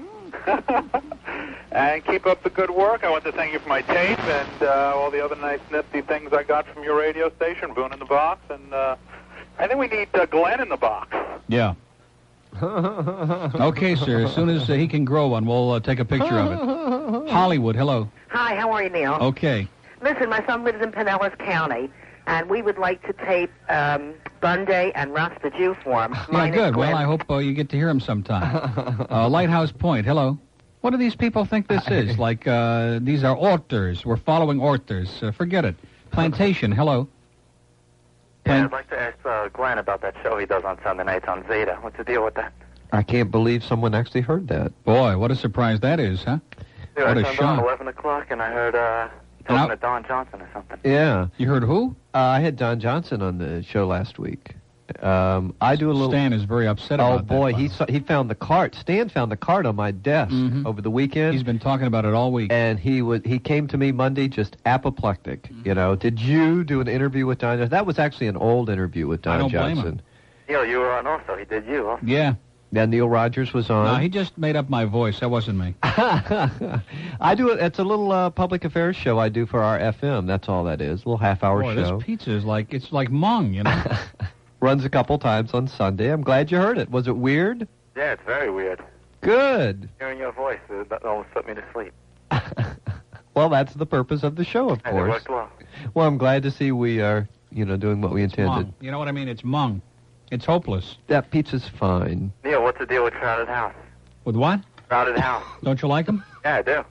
And keep up the good work. I want to thank you for my tape and all the other nice, nifty things I got from your radio station, Boone in the Box. And I think we need Glenn in the box. Yeah. Okay, sir. As soon as he can grow one, we'll take a picture of it. Hollywood, hello. Hi, how are you, Neil? Okay. Listen, my son lives in Pinellas County, and we would like to tape Bunday and Russ the Jew for him. Yeah, good. Well, I hope you get to hear him sometime. Lighthouse Point, hello. What do these people think this is? Like, these are authors. We're following authors. Forget it. Plantation, hello. Yeah, I'd like to ask Glenn about that show he does on Sunday nights on Zeta. What's the deal with that? I can't believe someone actually heard that. Boy, what a surprise that is, huh? Yeah, What I a turned on shock. 11 o'clock, and I heard talking to Don Johnson or something. Yeah. You heard who? I had Don Johnson on the show last week. I do a little... Stan is very upset Oh, about boy, that. he found the card. Stan found the card on my desk over the weekend. He's been talking about it all week. And he came to me Monday just apoplectic. You know, did you do an interview with Don Johnson? That was actually an old interview with Don I don't Johnson. blame him. Neil, you were on also. He did you, huh? Yeah. Yeah, Neil Rogers was on. No, he just made up my voice. That wasn't me. I do it. It's a little public affairs show I do for our FM. That's all that is. A little half-hour Boy, show. this pizza is like, it's like mung, you know? Runs a couple times on Sunday. I'm glad you heard it. Was it weird? Yeah, it's very weird. Good. Hearing your voice, that almost put me to sleep. Well, that's the purpose of the show, of And it course. worked well. Well, I'm glad to see we are, doing what we intended. Mung. You know what I mean? It's mung. It's hopeless. That pizza's fine. Neil, what's the deal with Crowded House? With what? Crowded House. Don't you like them? Yeah, I do.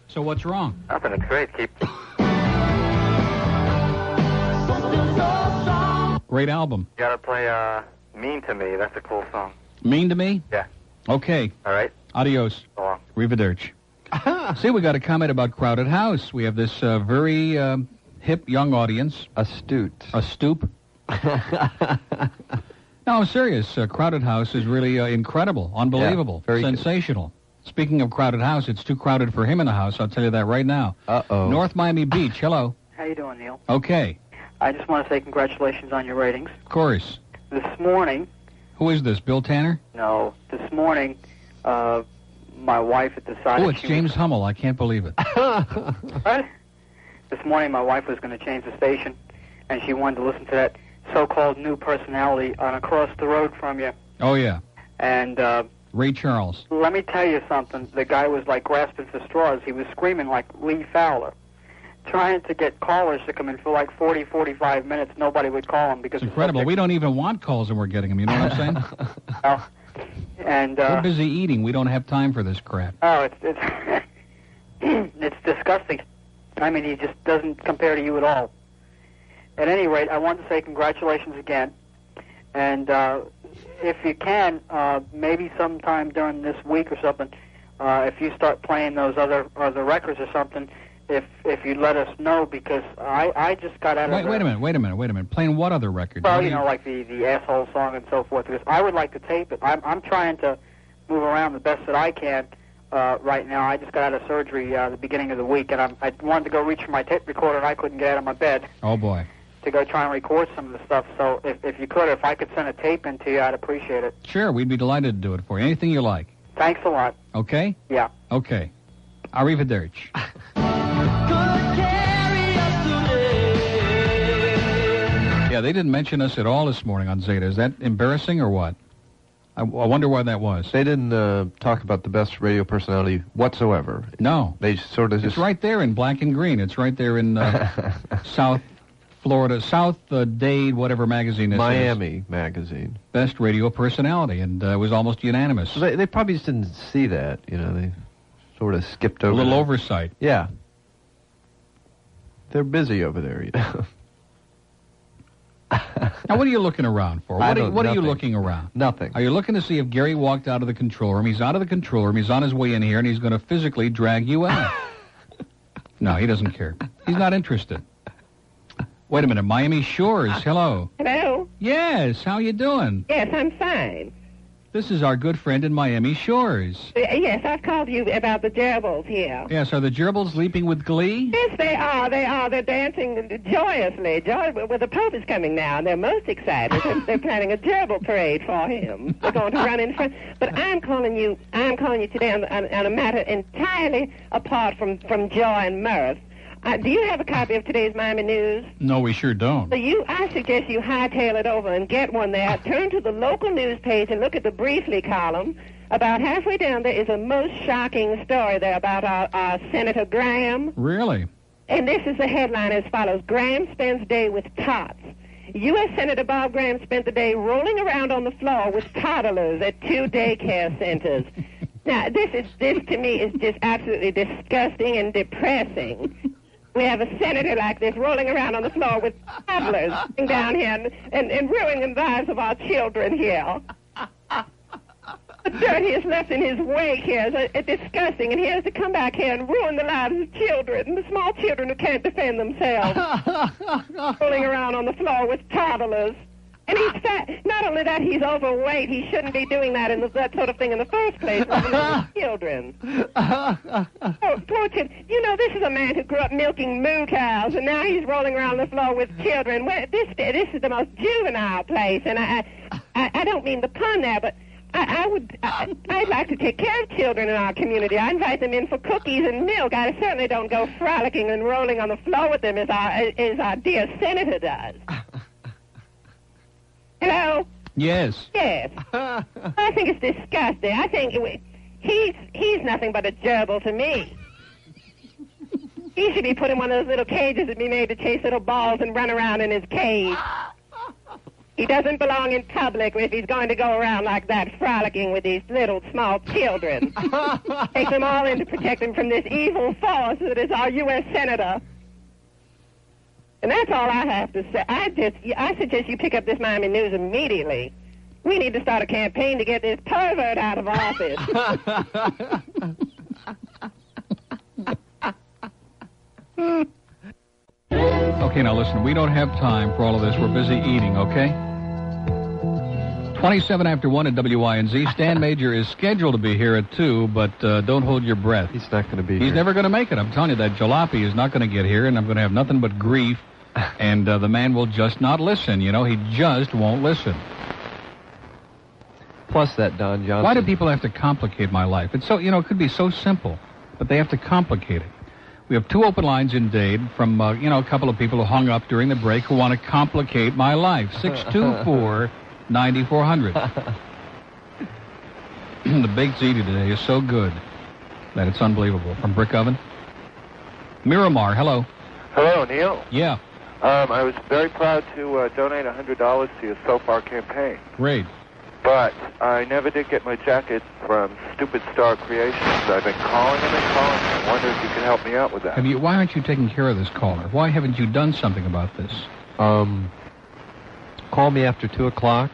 So what's wrong? Nothing. It's great. Keep... Great album. You gotta play Mean to Me. That's a cool song. Mean to me? Yeah. Okay. All right. Adios. So long. Arrivederci. See, we got a comment about Crowded House. We have this very hip young audience. Astute. No, I'm serious. Crowded House is really incredible, unbelievable, Yeah, very sensational. Speaking of Crowded House, it's too crowded for him in the house. I'll tell you that right now. Uh-oh. North Miami Beach, hello. How you doing, Neil? Okay, I just want to say congratulations on your ratings. of course. This morning, Who is this, Bill Tanner? no, this morning, my wife had decided Oh, it's James Hummel. I can't believe it. What? This morning, my wife was going to change the station, and she wanted to listen to that so-called new personality on Across the Road from You. Oh, yeah. And Ray Charles. let me tell you something. The guy was like grasping for straws. He was screaming like Lee Fowler, trying to get callers to come in for like 40, 45 minutes. Nobody would call him because It's incredible. We don't even want calls and we're getting them. You know what I'm saying? And We're busy eating. We don't have time for this crap. oh, it's it's disgusting. I mean, he just doesn't compare to you at all. At any rate, I want to say congratulations again. And if you can, maybe sometime during this week or something, if you start playing those other records or something, if you'd let us know, because I just got out of Wait a minute. Playing what other record? Well, you know, like the asshole song and so forth. Because I would like to tape it. I'm trying to move around the best that I can right now. I just got out of surgery the beginning of the week, and I wanted to go reach for my tape recorder, and I couldn't get out of my bed Oh, boy. to go try and record some of the stuff. So if you could, if I could send a tape in to you, I'd appreciate it. Sure, we'd be delighted to do it for you. Anything you like. Thanks a lot. Okay? Yeah. Okay. Arrivederci. Yeah, they didn't mention us at all this morning on Zeta. Is that embarrassing or what? I wonder why that was. They didn't talk about the best radio personality whatsoever. No. They sort of just... It's right there in black and green. It's right there in South Florida, South Dade, whatever magazine this is. Miami magazine. Best radio personality, and it was almost unanimous. So they probably just didn't see that, They sort of skipped over A little that. oversight. Yeah. They're busy over there, Now, what are you looking around for? What are you nothing. looking around? Nothing. Are you looking to see if Gary walked out of the control room? He's out of the control room. He's on his way in here, and he's going to physically drag you out. No, he doesn't care. He's not interested. Wait a minute. Miami Shores. Hello. Hello? Yes. How you doing? Yes, I'm fine. This is our good friend in Miami Shores. Yes, I've called you about the gerbils here. Yes. Are the gerbils leaping with glee? Yes, they are. They are. They're dancing joyously. Well, the Pope is coming now, and they're most excited. They're planning a gerbil parade for him. They're going to run in front. But I'm calling you today on a matter entirely apart from joy and mirth. Do you have a copy of today's Miami News? No, we sure don't. So I suggest you hightail it over and get one there. Turn to the local news page and look at the briefly column. About halfway down there is a most shocking story there about our Senator Graham. Really? And this is the headline as follows. Graham spends day with tots. U.S. Senator Bob Graham spent the day rolling around on the floor with toddlers at 2 daycare centers. Now, this to me is just absolutely disgusting and depressing. We have a senator like this rolling around on the floor with toddlers down here and ruining the lives of our children here. The dirt he has left in his wake here is disgusting, and he has to come back here and ruin the lives of children, the small children who can't defend themselves. Rolling around on the floor with toddlers. And he's fat. Not only that, he's overweight. He shouldn't be doing that sort of thing in the first place. Children. Poor kid. You know, this is a man who grew up milking moo cows, and now he's rolling around the floor with children. Well, this is the most juvenile place, and I don't mean the pun there, but I'd like to take care of children in our community. I invite them in for cookies and milk. I certainly don't go frolicking and rolling on the floor with them as our dear senator does. Hello? Yes. Yes. I think it's disgusting. I think he's nothing but a gerbil to me. He should be put in one of those little cages that be made to chase little balls and run around in his cage. He doesn't belong in public if he's going to go around like that, frolicking with these little small children. Take them all in to protect them from this evil force that is our U.S. Senator. And that's all I have to say. I suggest you pick up this Miami News immediately. We need to start a campaign to get this pervert out of office. Okay, now listen, we don't have time for all of this. We're busy eating, okay? 27 after 1 at WINZ. Stan Major is scheduled to be here at 2, but don't hold your breath. He's not going to be here. He's never going to make it. I'm telling you, that jalopy is not going to get here, and I'm going to have nothing but grief, and the man will just not listen. You know, he just won't listen. Plus that Don Johnson. Why do people have to complicate my life? It's so, it could be so simple, but they have to complicate it. We have 2 open lines in Dade from, a couple of people who hung up during the break who want to complicate my life. 624-9400. The baked ziti today is so good that it's unbelievable. From Brick Oven. Miramar, hello. Hello, Neil. Yeah. I was very proud to donate $100 to your So Far campaign. Great. But I never did get my jacket from Stupid Star Creations. I've been calling them and calling them. I wonder if you can help me out with that. Why aren't you taking care of this caller? Why haven't you done something about this? Call me after 2 o'clock.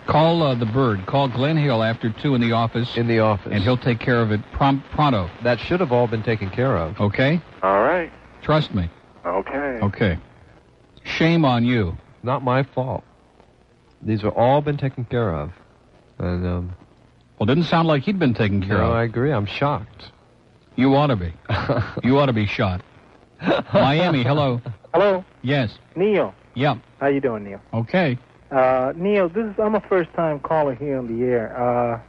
Call the Bird. Call Glen Hill after 2 in the office. In the office. And he'll take care of it pronto. That should have all been taken care of. Okay? All right. Trust me. Okay. Okay. Shame on you. Not my fault. These have all been taken care of. And, well, didn't sound like he'd been taken care of. No, I agree. I'm shocked. You ought to be. You ought to be shot. Miami, hello. Hello. Yes. Neil. Yeah. How you doing, Neil? Okay. Neil, I'm a first-time caller here on the air.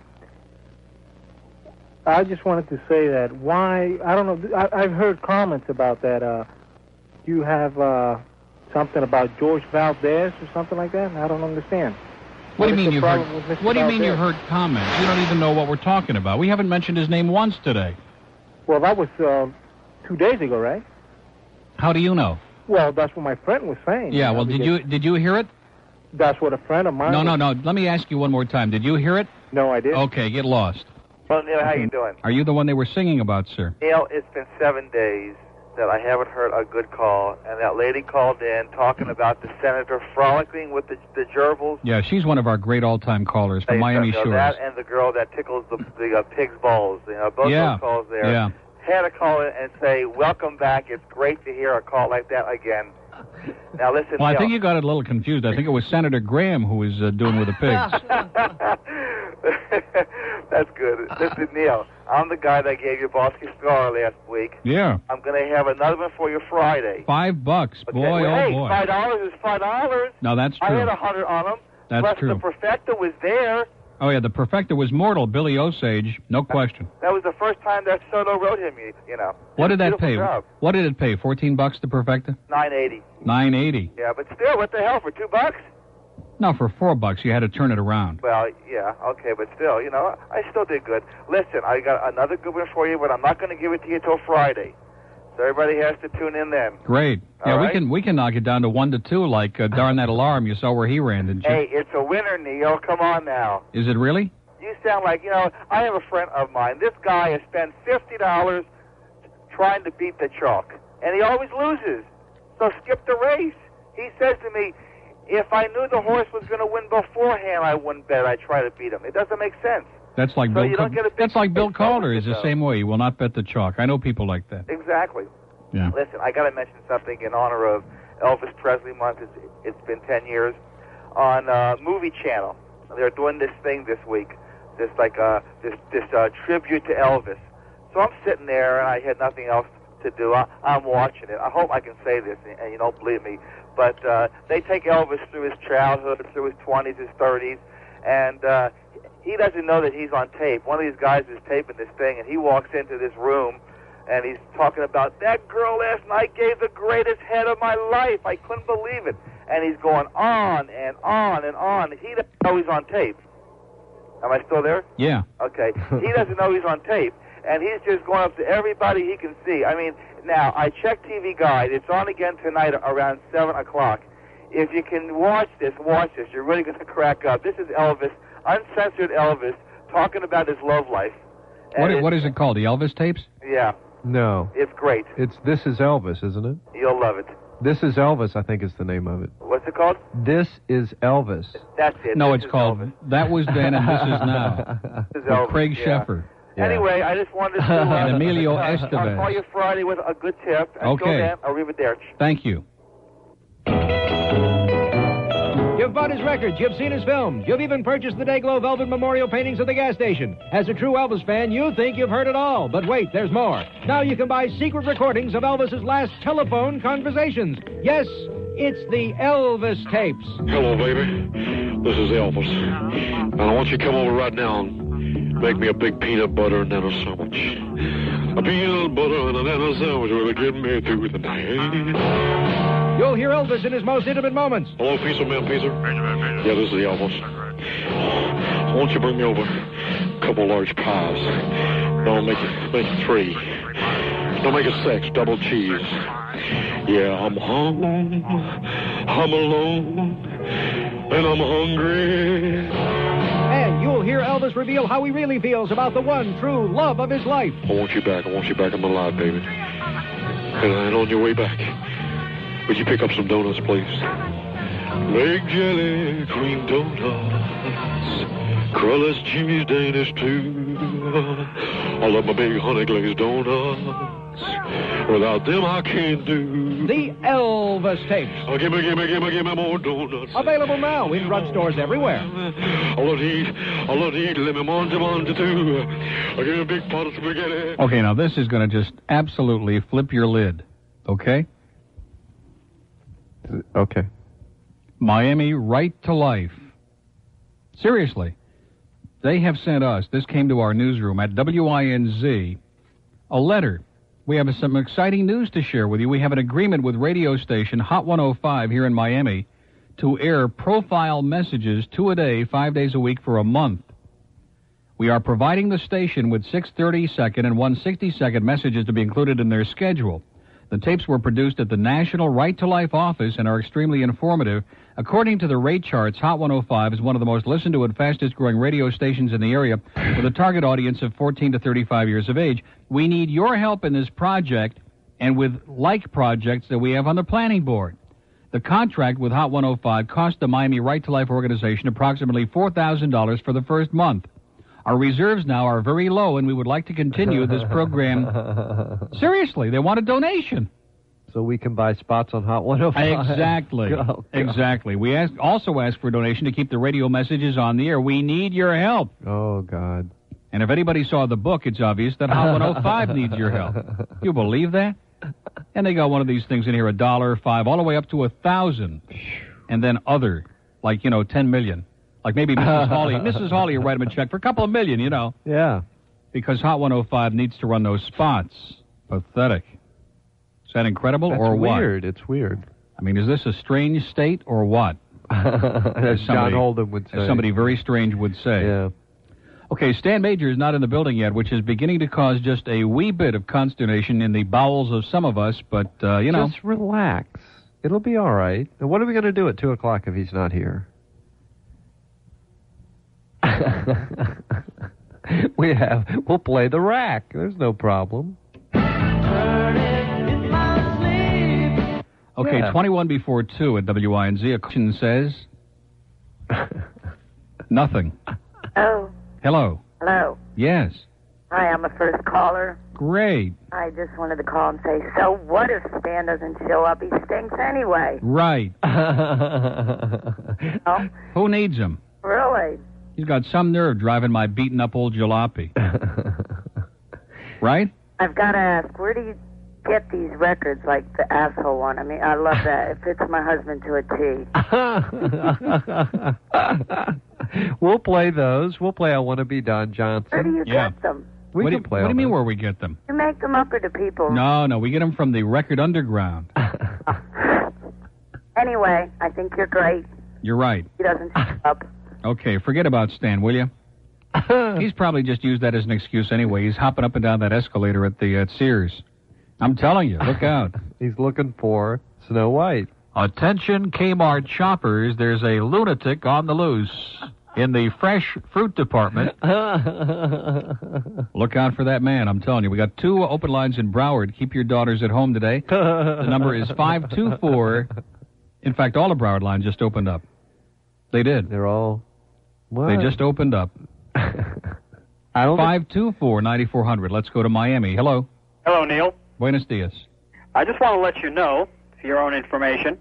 I just wanted to say that I don't know, I've heard comments about that. You have something about George Valdez or something like that? I don't understand. What do you mean you heard? What do you mean you heard comments? You don't even know what we're talking about. We haven't mentioned his name once today. Well, that was 2 days ago, right? How do you know? Well, that's what my friend was saying. Yeah. Well, did you hear it? That's what a friend of mine. No. Let me ask you one more time. Did you hear it? No, I didn't. Okay, get lost. Well, Neil, how you doing? Are you the one they were singing about, sir? Neil, it's been 7 days that I haven't heard a good call, and that lady called in talking about the senator frolicking with the gerbils. Yeah, she's one of our great all-time callers from Miami Shores. That and the girl that tickles the pig's balls. Both those calls there. Yeah. Had to call in and say, welcome back. It's great to hear a call like that again. Now, listen, well, I think you got it a little confused. I think it was Senator Graham who was doing with the pigs. That's good. Listen, Neil, I'm the guy that gave you Bosky Star last week. Yeah. I'm going to have another one for you Friday. $5. Boy, hey, boy. $5 is $5. No, that's true. I had 100 on them. That's Plus true. The Perfecta was there. Oh, yeah, the Perfecta was mortal, Billy Osage, no question. That was the first time that Soto wrote him, you know. What did that pay? Job. What did it pay? $14 the Perfecta? $9.80. $9.80. Yeah, but still, what the hell, for $2? No, for $4 you had to turn it around. Well, yeah, okay, but still, I still did good. Listen, I got another good one for you, but I'm not going to give it to you till Friday. So everybody has to tune in then. Great. Yeah, All right? we can knock it down to 1 to 2 like Darn That Alarm. You saw where he ran, didn't you? Hey, it's a winner, Neil. Come on now. Is it really? You sound like, I have a friend of mine. This guy has spent $50 trying to beat the chalk, and he always loses. So skip the race. He says to me, if I knew the horse was going to win beforehand, I wouldn't bet. I'd try to beat him. It doesn't make sense. That's like So Bill. you don't get a big That's like Bill big Calder. Is bonus, the same way. He will not bet the chalk. I know people like that. Exactly. Yeah. Listen, I got to mention something in honor of Elvis Presley month. It's been 10 years on Movie Channel. They're doing this thing this week, this tribute to Elvis. So I'm sitting there and I had nothing else to do. I'm watching it. I hope I can say this, and you don't believe me, but they take Elvis through his childhood, through his 20s, his 30s, and he doesn't know that he's on tape. One of these guys is taping this thing, and he walks into this room, and he's talking about, that girl last night gave the greatest head of my life. I couldn't believe it. And he's going on and on and on. He doesn't know he's on tape. Am I still there? Yeah. Okay. He doesn't know he's on tape, and he's just going up to everybody he can see. I mean, now, I checked TV Guide. It's on again tonight around 7 o'clock. If you can watch this. You're really going to crack up. This is Elvis, uncensored Elvis, talking about his love life. What is it called? The Elvis tapes? Yeah. No. It's great. It's This Is Elvis, isn't it? You'll love it. This Is Elvis, I think is the name of it. What's it called? This Is Elvis. That's it. No, This it's called Elvis. That Was Then and This Is Now. This is With Elvis, Craig yeah. Sheffer. Yeah. Anyway, I just wanted to... And Emilio I'll Estevez. call you Friday with a good tip. Until Okay. then, arrivederci. Thank you. You've bought his records, you've seen his films, you've even purchased the Dayglow Velvet Memorial paintings at the gas station. As a true Elvis fan, you think you've heard it all. But wait, there's more. Now you can buy secret recordings of Elvis's last telephone conversations. Yes, it's the Elvis tapes. Hello, baby. This is Elvis. And I want you to come over right now and make me a big peanut butter and then a sandwich. A peanut butter and then a sandwich will get me through the night. You'll hear Elvis in his most intimate moments. Hello, Pizza Man, Pizza. Yeah, this is the Elvis. Won't you bring me over a couple large pies? No, make it 3. No, make it 6, double cheese. Yeah, I'm home, I'm alone, and I'm hungry. And you'll hear Elvis reveal how he really feels about the one true love of his life. I want you back. I'm alive, baby. And on your way back, would you pick up some donuts, please? Lake jelly, cream donuts, Crullers, Jimmy's Danish too. I love my big honey glazed donuts. Without them, I can't do. The Elvis tapes. Oh, give me more donuts. Available now in drugstores everywhere. I love to eat. Let me monte too. I'll give me a big pot of spaghetti. Okay, now this is going to just absolutely flip your lid. Okay? Okay. Miami Right to Life. Seriously. They have sent us, this came to our newsroom at WINZ, a letter. We have some exciting news to share with you. We have an agreement with radio station Hot 105 here in Miami to air profile messages 2 a day, 5 days a week for a month. We are providing the station with 6 30-second and 1 60-second messages to be included in their schedule. The tapes were produced at the National Right to Life office and are extremely informative. According to the rate charts, Hot 105 is one of the most listened to and fastest growing radio stations in the area with a target audience of 14 to 35 years of age. We need your help in this project, and with like projects that we have on the planning board. The contract with Hot 105 cost the Miami Right to Life organization approximately $4,000 for the first month. Our reserves now are very low, and we would like to continue this program. Seriously, they want a donation. So we can buy spots on Hot 105. Exactly. Oh, exactly. We also ask for a donation to keep the radio messages on the air. We need your help. Oh, God. And if anybody saw the book, it's obvious that Hot 105 needs your help. You believe that? And they got one of these things in here, $1, $5, all the way up to 1,000. And then other, like, 10 million. Like maybe Mrs. Hawley. Mrs. Hawley will write him a check for a couple of million, Yeah. Because Hot 105 needs to run those spots. Pathetic. Is that incredible or what? Weird. It's weird. I mean, is this a strange state or what? As John Holden would say. As somebody very strange would say. Yeah. Okay, Stan Major is not in the building yet, which is beginning to cause just a wee bit of consternation in the bowels of some of us, but, Just relax. It'll be all right. And what are we going to do at 2 o'clock if he's not here? We'll play the rack. There's no problem. Okay, Yeah. 21 before 2 at WINZ. A question says... Nothing. Oh, Hello. hello. Yes. Hi, I'm a first caller. Great. I just wanted to call and say, so what if Stan doesn't show up? He stinks anyway. Right. Oh, Who needs him? really? He's got some nerve driving my beaten-up old jalopy. Right? I've got to ask, where do you get these records, like the asshole one? I mean, I love that. It fits my husband to a T. We'll play those. We'll play I Want to Be Don Johnson. Where do you get them? We can play What do you them. mean where we get them? You make them up or do people? No, we get them from the Record Underground. Anyway, I think you're great. You're right. He doesn't show up. Okay, forget about Stan, will you? He's probably just used that as an excuse anyway. He's hopping up and down that escalator at the Sears. I'm telling you, look out. He's looking for Snow White. Attention Kmart shoppers, there's a lunatic on the loose in the fresh fruit department. Look out for that man, I'm telling you. We got 2 open lines in Broward. Keep your daughters at home today. The number is 524. In fact, all the Broward lines just opened up. They did. They're all... What? They just opened up. 524-9400. Let's go to Miami. Hello. Hello, Neil. Buenos dias. I just want to let you know, for your own information,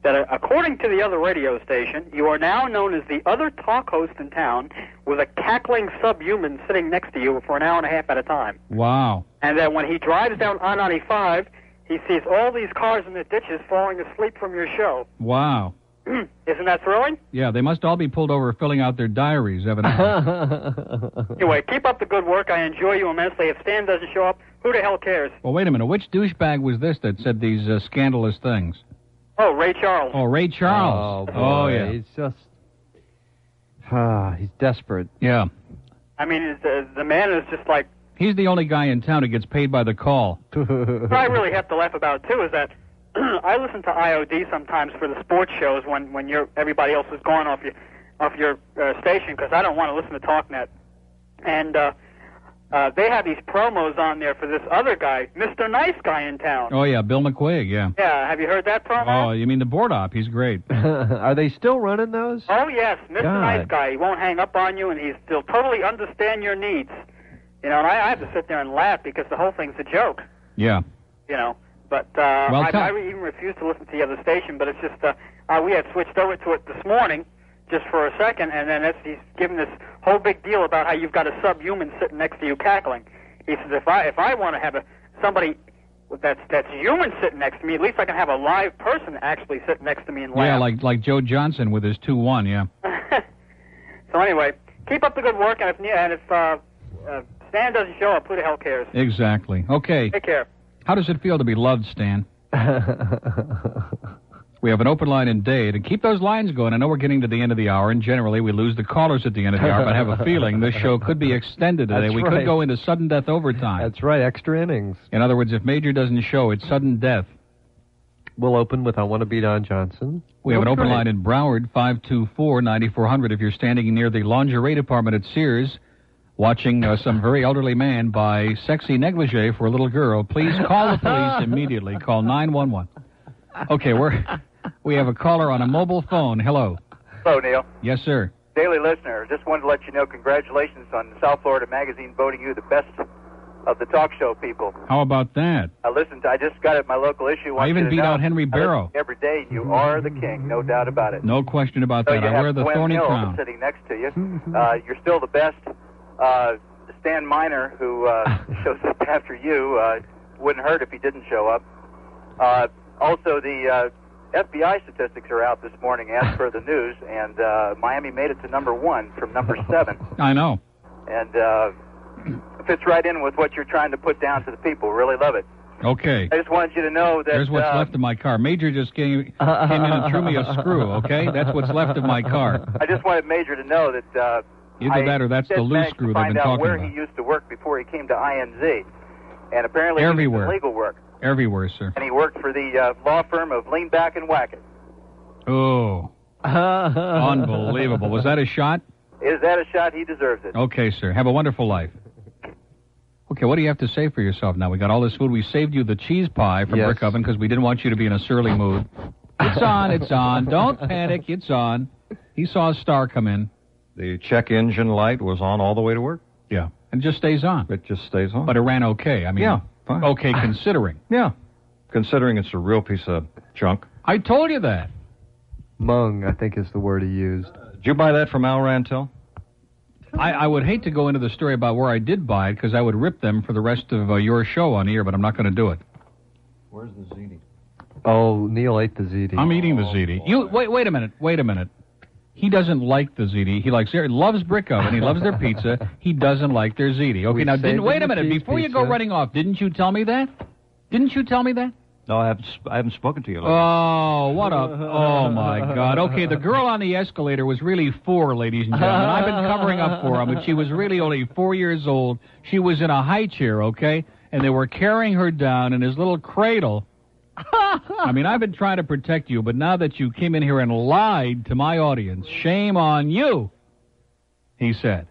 that according to the other radio station, you are now known as the other talk host in town with a cackling subhuman sitting next to you for an hour and a half at a time. Wow. And that when he drives down I-95, he sees all these cars in the ditches falling asleep from your show. Wow. Isn't that thrilling? Yeah, they must all be pulled over filling out their diaries, evidently. Anyway, keep up the good work. I enjoy you immensely. If Stan doesn't show up, who the hell cares? Well, wait a minute. Which douchebag was this that said these scandalous things? Oh, Ray Charles. Oh, Ray Charles. Oh, boy. Oh, yeah. He's just... he's desperate. Yeah. I mean, the man is just like... He's the only guy in town who gets paid by the call. What I really have to laugh about, too, is that I listen to IOD sometimes for the sports shows when everybody else is gone off your station, because I don't want to listen to TalkNet. And they have these promos on there for this other guy, Mr. Nice Guy in town. Oh, yeah, Bill McQuaig, yeah. Yeah, have you heard that promo? Oh, you mean the board op? He's great. Are they still running those? Oh, yes, Mr. God. Nice Guy. He won't hang up on you, and he'll totally understand your needs. You know, and I have to sit there and laugh because the whole thing's a joke. Yeah. You know, but Well, I even refuse to listen to the other station, but it's just, we had switched over to it this morning just for a second, and then he's giving this whole big deal about how you've got a subhuman sitting next to you cackling. He says, if I want to have somebody that's human sitting next to me, at least I can have a live person actually sitting next to me and laugh. Yeah, like Joe Johnson with his 2-1, yeah. So anyway, keep up the good work, and if Stan doesn't show up, who the hell cares? Exactly. Okay. Take care. How does it feel to be loved, Stan? We have an open line in Dade, and keep those lines going. I know we're getting to the end of the hour, and generally we lose the callers at the end of the hour, but I have a feeling this show could be extended today. That's We right. could go into sudden death overtime. That's right, extra innings. In other words, if Major doesn't show, it's sudden death. We'll open with I Want to Be Don Johnson. We have an open line in Broward, 524-9400. If you're standing near the lingerie department at Sears, watching some very elderly man buy sexy negligee for a little girl. Please call the police immediately. Call 911. Okay, we have a caller on a mobile phone. Hello. Hello, Neil. Yes, sir. Daily listener. Just wanted to let you know congratulations on South Florida Magazine voting you the best of the talk show people. How about that? I just got it my local issue. I even beat out Henry Barrow. Every day, you are the king, no doubt about it. No question about that. You I wear the Glen thorny Hill crown. sitting next to you. You're still the best. Stan Miner, who shows up after you, wouldn't hurt if he didn't show up. Also, the FBI statistics are out this morning as per the news, and Miami made it to number 1 from number 7. I know. And fits right in with what you're trying to put down to the people. Really love it. Okay. I just wanted you to know that... There's what's left of my car. Major just came in and threw me a screw, okay? That's what's left of my car. I just wanted Major to know that... Either that or that's the loose screw they've been talking about. Where he used to work before he came to INZ. And apparently everywhere. He was in legal work. Everywhere, sir. And he worked for the law firm of Lean Back and Whack It. Oh. Unbelievable. Was that a shot? Is that a shot? He deserves it. Okay, sir. Have a wonderful life. Okay, what do you have to say for yourself now? We got all this food. We saved you the cheese pie from Brick Oven because we didn't want you to be in a surly mood. It's on, it's on. Don't panic, it's on. He saw a star come in. The check engine light was on all the way to work? Yeah, and it just stays on. It just stays on. But it ran okay. I mean, yeah, fine. Okay considering. Yeah, considering it's a real piece of junk. I told you that. Mung, I think is the word he used. Did you buy that from Al Rantel? I would hate to go into the story about where I did buy it because I would rip them for the rest of your show on here, but I'm not going to do it. Where's the ziti? Oh, Neil ate the ziti. I'm eating the ziti. You wait a minute. He doesn't like the ziti. He loves Brick Oven. He loves their pizza. He doesn't like their ziti. Okay, now wait a minute before you go running off. Didn't you tell me that? No, I haven't spoken to you. Oh, what a... Oh, my God. Okay, the girl on the escalator was really 4, ladies and gentlemen. I've been covering up for her, but she was really only 4 years old. She was in a high chair, okay? And they were carrying her down in his little cradle. I mean, I've been trying to protect you, but now that you came in here and lied to my audience, shame on you, he said.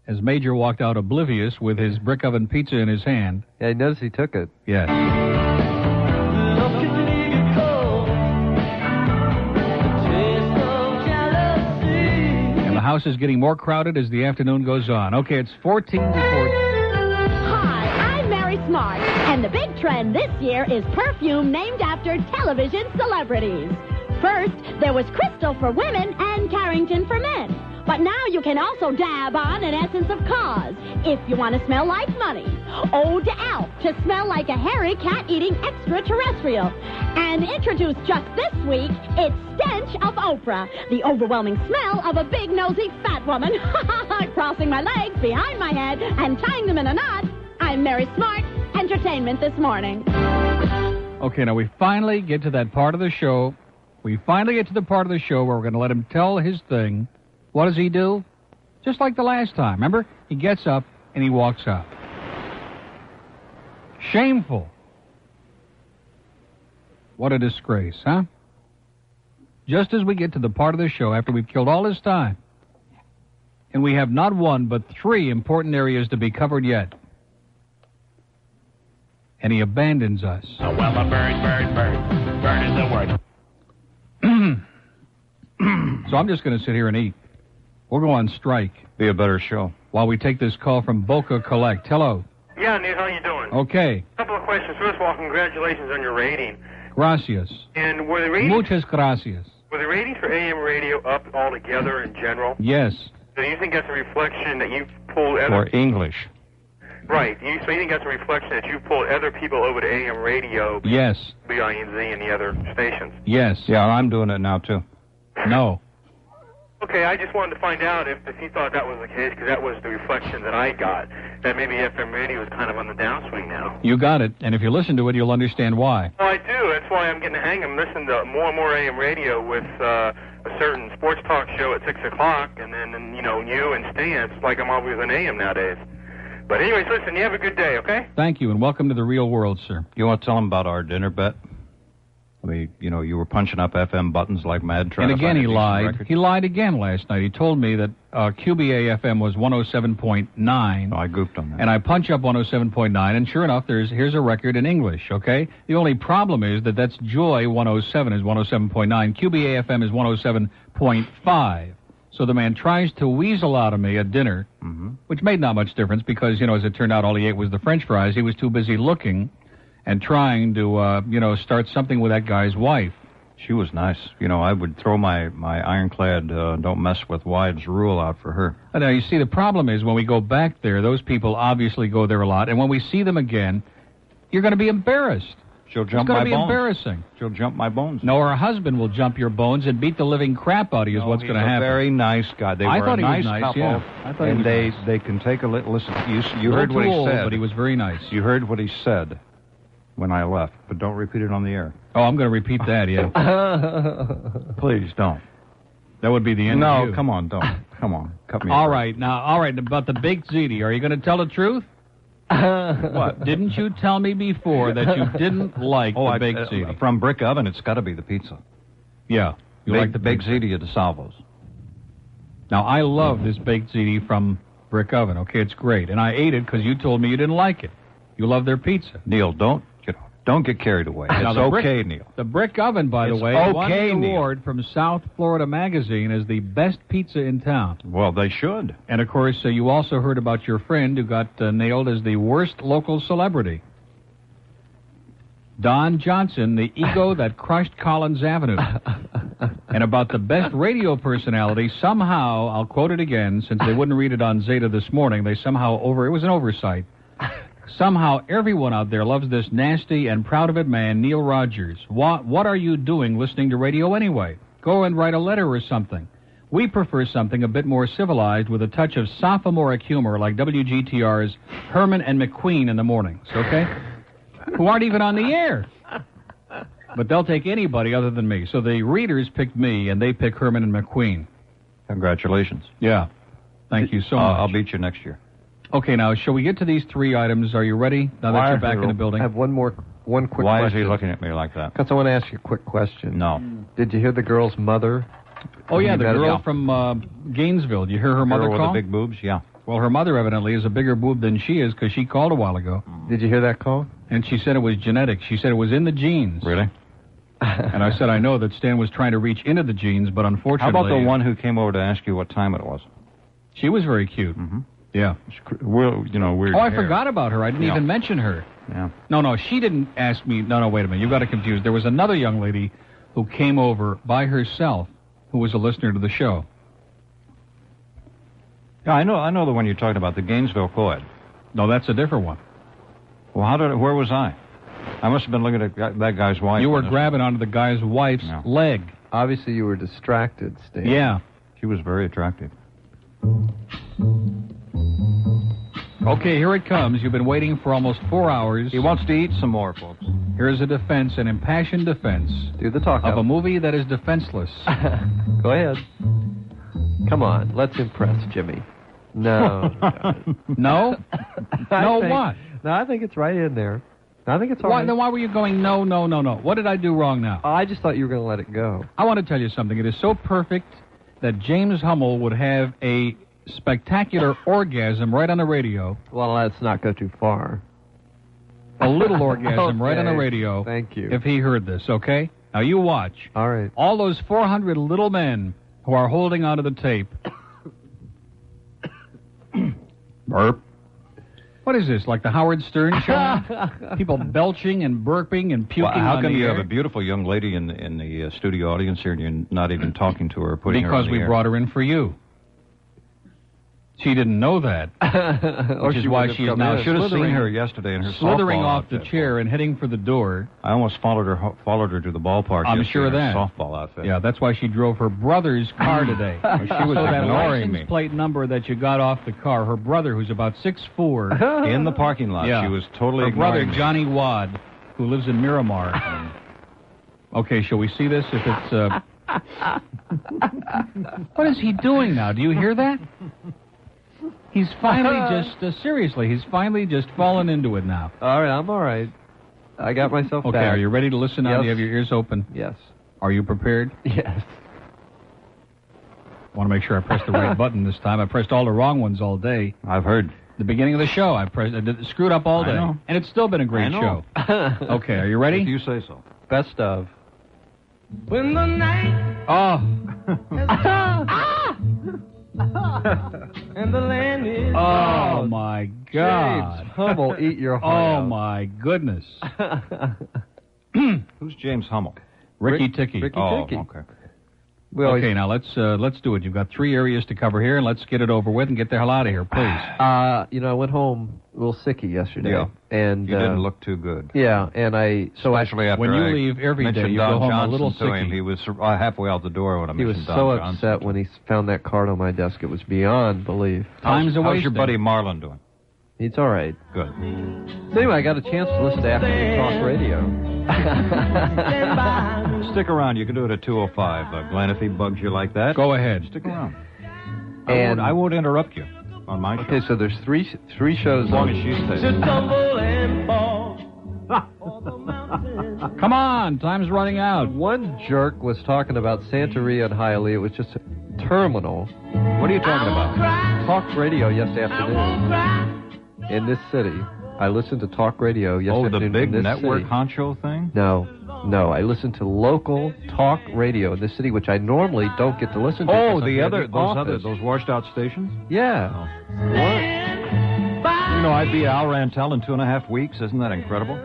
As Major walked out oblivious with his Brick Oven pizza in his hand. Yeah, he knows he took it. Yes. And the house is getting more crowded as the afternoon goes on. Okay, it's 14 before... Hi, I'm Mary Smart, and the big trend this year is perfume named after television celebrities. First, there was Crystal for women and Carrington for men. But now you can also dab on an essence of cause if you want to smell like money. Ode to Alf to smell like a hairy cat-eating extraterrestrial. And introduced just this week, it's Stench of Oprah, the overwhelming smell of a big nosy fat woman. Crossing my legs behind my head and tying them in a knot. I'm Mary Smart, entertainment this morning. Okay, now we finally get to that part of the show. We finally get to the part of the show where we're going to let him tell his thing. What does he do? Just like the last time. Remember? He gets up and he walks out. Shameful. What a disgrace, huh? Just as we get to the part of the show after we've killed all this time, and we have not one but 3 important areas to be covered yet. And he abandons us. Oh, well, a bird. Bird is the word. So I'm just going to sit here and eat. We'll go on strike. Be a better show. While we take this call from Boca Collect. Hello. Yeah, Nate, how you doing? Okay. A couple of questions. First of all, congratulations on your rating. Gracias. And were the ratings... Muchas gracias. Were the ratings for AM radio up altogether in general? Yes. So you think that's a reflection that you've pulled... For English. Right. So you think that's a reflection that you've pulled other people over to AM radio... Yes. WINZ and the other stations? Yes. Yeah, I'm doing it now, too. No. Okay, I just wanted to find out if you thought that was the case, because that was the reflection that I got, that maybe FM radio is kind of on the downswing now. You got it, and if you listen to it, you'll understand why. Well, I do. That's why I'm getting a hang. I'm listening to more and more AM radio with a certain sports talk show at 6 o'clock, and then, you and Stan. It's like I'm always on AM nowadays. But anyways, listen, you have a good day, okay? Thank you, and welcome to the real world, sir. You want to tell them about our dinner bet? Let me, you were punching up FM buttons like mad trying And to again, find a he decent lied. record. He lied again last night. He told me that QBA FM was 107.9. Oh, I goofed on that. And I punch up 107.9, and sure enough, here's a record in English, okay? The only problem is that's Joy 107 is 107.9. QBA FM is 107.5. So the man tries to weasel out of me at dinner, which made not much difference because, as it turned out, all he ate was the French fries. He was too busy looking and trying to, start something with that guy's wife. She was nice. I would throw my ironclad don't mess with wives rule out for her. Now, you see, the problem is when we go back there, those people obviously go there a lot, and when we see them again, you're going to be embarrassed. She'll jump my bones. my It's going to be embarrassing. She'll jump my bones. No, her husband will jump your bones and beat the living crap out of you is what's going to happen. He's a very nice guy. They I were thought a he nice was nice, couple. yeah. I thought he was and nice. they can take a listen. You A heard little what too he old, said. but he was very nice. You heard what he said when I left, but don't repeat it on the air. Oh, I'm going to repeat that, yeah. Please don't. That would be the end of you. No, come on, don't. Come on, cut me All off. right, about the baked ziti. Are you going to tell the truth? What? Didn't you tell me before that you didn't like the baked ziti? From Brick Oven, it's got to be the pizza. Yeah. You like the baked ziti at DeSalvo's. Now, I love this baked ziti from Brick Oven. Okay, it's great. And I ate it because you told me you didn't like it. You love their pizza. Neil, don't get carried away. Now, It's the Neil. The Brick Oven, by the It's way, won okay, the Neil. award from South Florida Magazine as the best pizza in town. Well, they should. And, of course, you also heard about your friend who got nailed as the worst local celebrity. Don Johnson, the ego that crushed Collins Avenue. And about the best radio personality, somehow, I'll quote it again, since they wouldn't read it on Zeta this morning, they somehow it was an oversight. Somehow everyone out there loves this nasty and proud of it man, Neil Rogers. What are you doing listening to radio anyway? Go and write a letter or something. We prefer something a bit more civilized with a touch of sophomoric humor like WGTR's Herman and McQueen in the mornings, okay? Who aren't even on the air. But they'll take anybody other than me. So the readers picked me, and they pick Herman and McQueen. Congratulations. Yeah. Thank you so much. I'll beat you next year. Okay, now, shall we get to these three items? Are you ready now that you're back in the building? I have one quick question. Why is he looking at me like that? Because I want to ask you a quick question. No. Did you hear the girl's mother? Oh, yeah, the girl from Gainesville. Did you hear her mother with call? the big boobs? Yeah. Well, her mother evidently is a bigger boob than she is because she called a while ago. Did you hear that call? And she said it was genetic. She said it was in the genes. Really? And I said, I know that Stan was trying to reach into the genes, but unfortunately... How about the one who came over to ask you what time it was? She was very cute. Mm-hmm. Yeah. Weird Oh, I hair. forgot about her. I didn't even mention her. Yeah. No, she didn't ask me. No, wait a minute. You got it confused. There was another young lady who came over by herself who was a listener to the show. Yeah, I know the one you're talking about, the Gainesville co-ed. No, that's a different one. Well, where was I? I must have been looking at that guy's wife. You were grabbing onto the guy's wife's leg. Obviously, you were distracted, Stan. Yeah. She was very attractive. Okay, here it comes. You've been waiting for almost 4 hours. He wants to eat some more, folks. Here's a defense, an impassioned defense. Do the talk of out. a movie that is defenseless. Go ahead. Come on, let's impress Jimmy. No. No? What? No, I think it's right in there. I think it's all Why, right. then why were you going, no? What did I do wrong now? I just thought you were going to let it go. I want to tell you something. It is so perfect that James Hummel would have a spectacular orgasm right on the radio. Well, let's not go too far. A little orgasm right on the Okay. radio. Thank you. If he heard this, okay? Now you watch. All right. All those 400 little men who are holding onto the tape. Burp. What is this, like the Howard Stern show? People belching and burping and puking Well, how on come the you air? have a beautiful young lady in the studio audience here and you're not even talking to her or putting her on Because the we air? brought her in for you. She didn't know that. Which is why she is now should have seen slithering- her yesterday in her slithering softball off the outfit. chair and heading for the door. I almost followed her to the ballpark. I'm yesterday sure of in her that. softball outfit. Yeah, that's why she drove her brother's car today. She was so that ignoring license me. plate number that you got off the car, her brother, who's about 6'4", In the parking lot. Yeah. She was totally her brother, ignoring me. Johnny Wad, who lives in Miramar. Okay, shall we see this? If it's what is he doing now? Do you hear that? He's finally just seriously. He's finally just fallen into it now. All right, I'm all right. I got myself Okay, back. are you ready to listen now? Yes. Do you have your ears open? Yes. Are you prepared? Yes. I want to make sure I pressed the right button this time. I pressed all the wrong ones all day. I've heard. The beginning of the show, I screwed up all day. I know. And it's still been a great show. Okay, are you ready? If you say so. Best of. When the night Oh. and the land is Oh, my God. James Hummel, eat your heart Oh, out. my goodness. Who's James Hummel? Ricky Ticky. Ricky Ticky. Okay. Okay, now let's do it. You've got 3 areas to cover here, and let's get it over with and get the hell out of here, please. I went home a little sicky yesterday. Yeah. And You didn't look too good. Yeah, and Especially after when you I leave every day, mentioned you Don go home Johnson a little to him. sicky. He was halfway out the door when I he was mentioned so Don Johnson. upset when he found that card on my desk. It was beyond belief. Time's a How's wasting. your buddy Marlon doing? He's all right. Good. So anyway, I got a chance to listen to Afternoon Talk Radio. Stick around. You can do it at 2:05. Glenn, if he bugs you like that, go ahead. Stick around. And I won't interrupt you on my show. Okay, so there's three shows. As long as she stays. Come on, time's running out. One jerk was talking about Santeria and Hialeah. It was just terminal. What are you talking about? Talk radio yesterday afternoon in this city. I listened to talk radio yesterday the afternoon big in this network city. honcho thing? No. I listened to local talk radio in this city, which I normally don't get to listen to. Oh, because I'm in those washed out stations? Yeah. You know, I beat Al Rantel in 2.5 weeks. Isn't that incredible?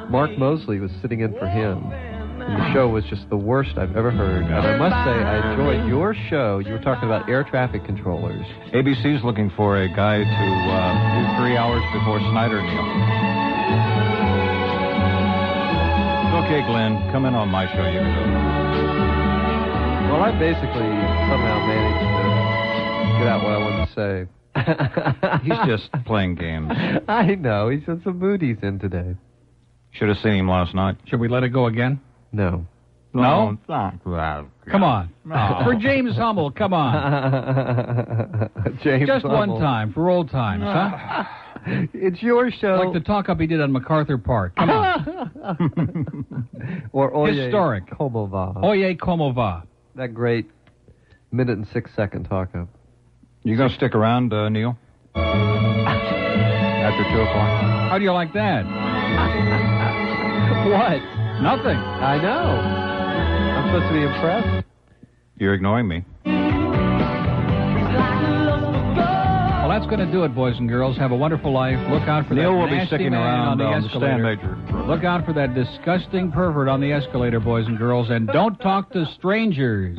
Mark Mosley was sitting in for him, and the show was just the worst I've ever heard. And I must say, I enjoyed your show. You were talking about air traffic controllers. ABC's looking for a guy to do 3 hours before Snyder Neal. Okay, Glenn, come in on my show. You can do it. Well, I basically somehow managed to get out what I wanted to say. He's just playing games. I know. He's in some mood he's in today. Should have seen him last night. Should we let it go again? No. No? Come on. No. For James Hummel, come on. James Just Hummel. one time, for old times, huh? It's your show. Like the talk-up he did on MacArthur Park. Come on. Or Oye Historic. Komova. Oye Komova. That great 1-6 talk-up. You going to stick around, Neil? After 2 o'clock? How do you like that? What? Nothing. I know. I'm supposed to be impressed. You're ignoring me. Well, that's going to do it, boys and girls. Have a wonderful life. Look out for Neil that will be nasty sticking man around on the on the escalator. stand major. Look out for that disgusting pervert on the escalator, boys and girls. And don't talk to strangers.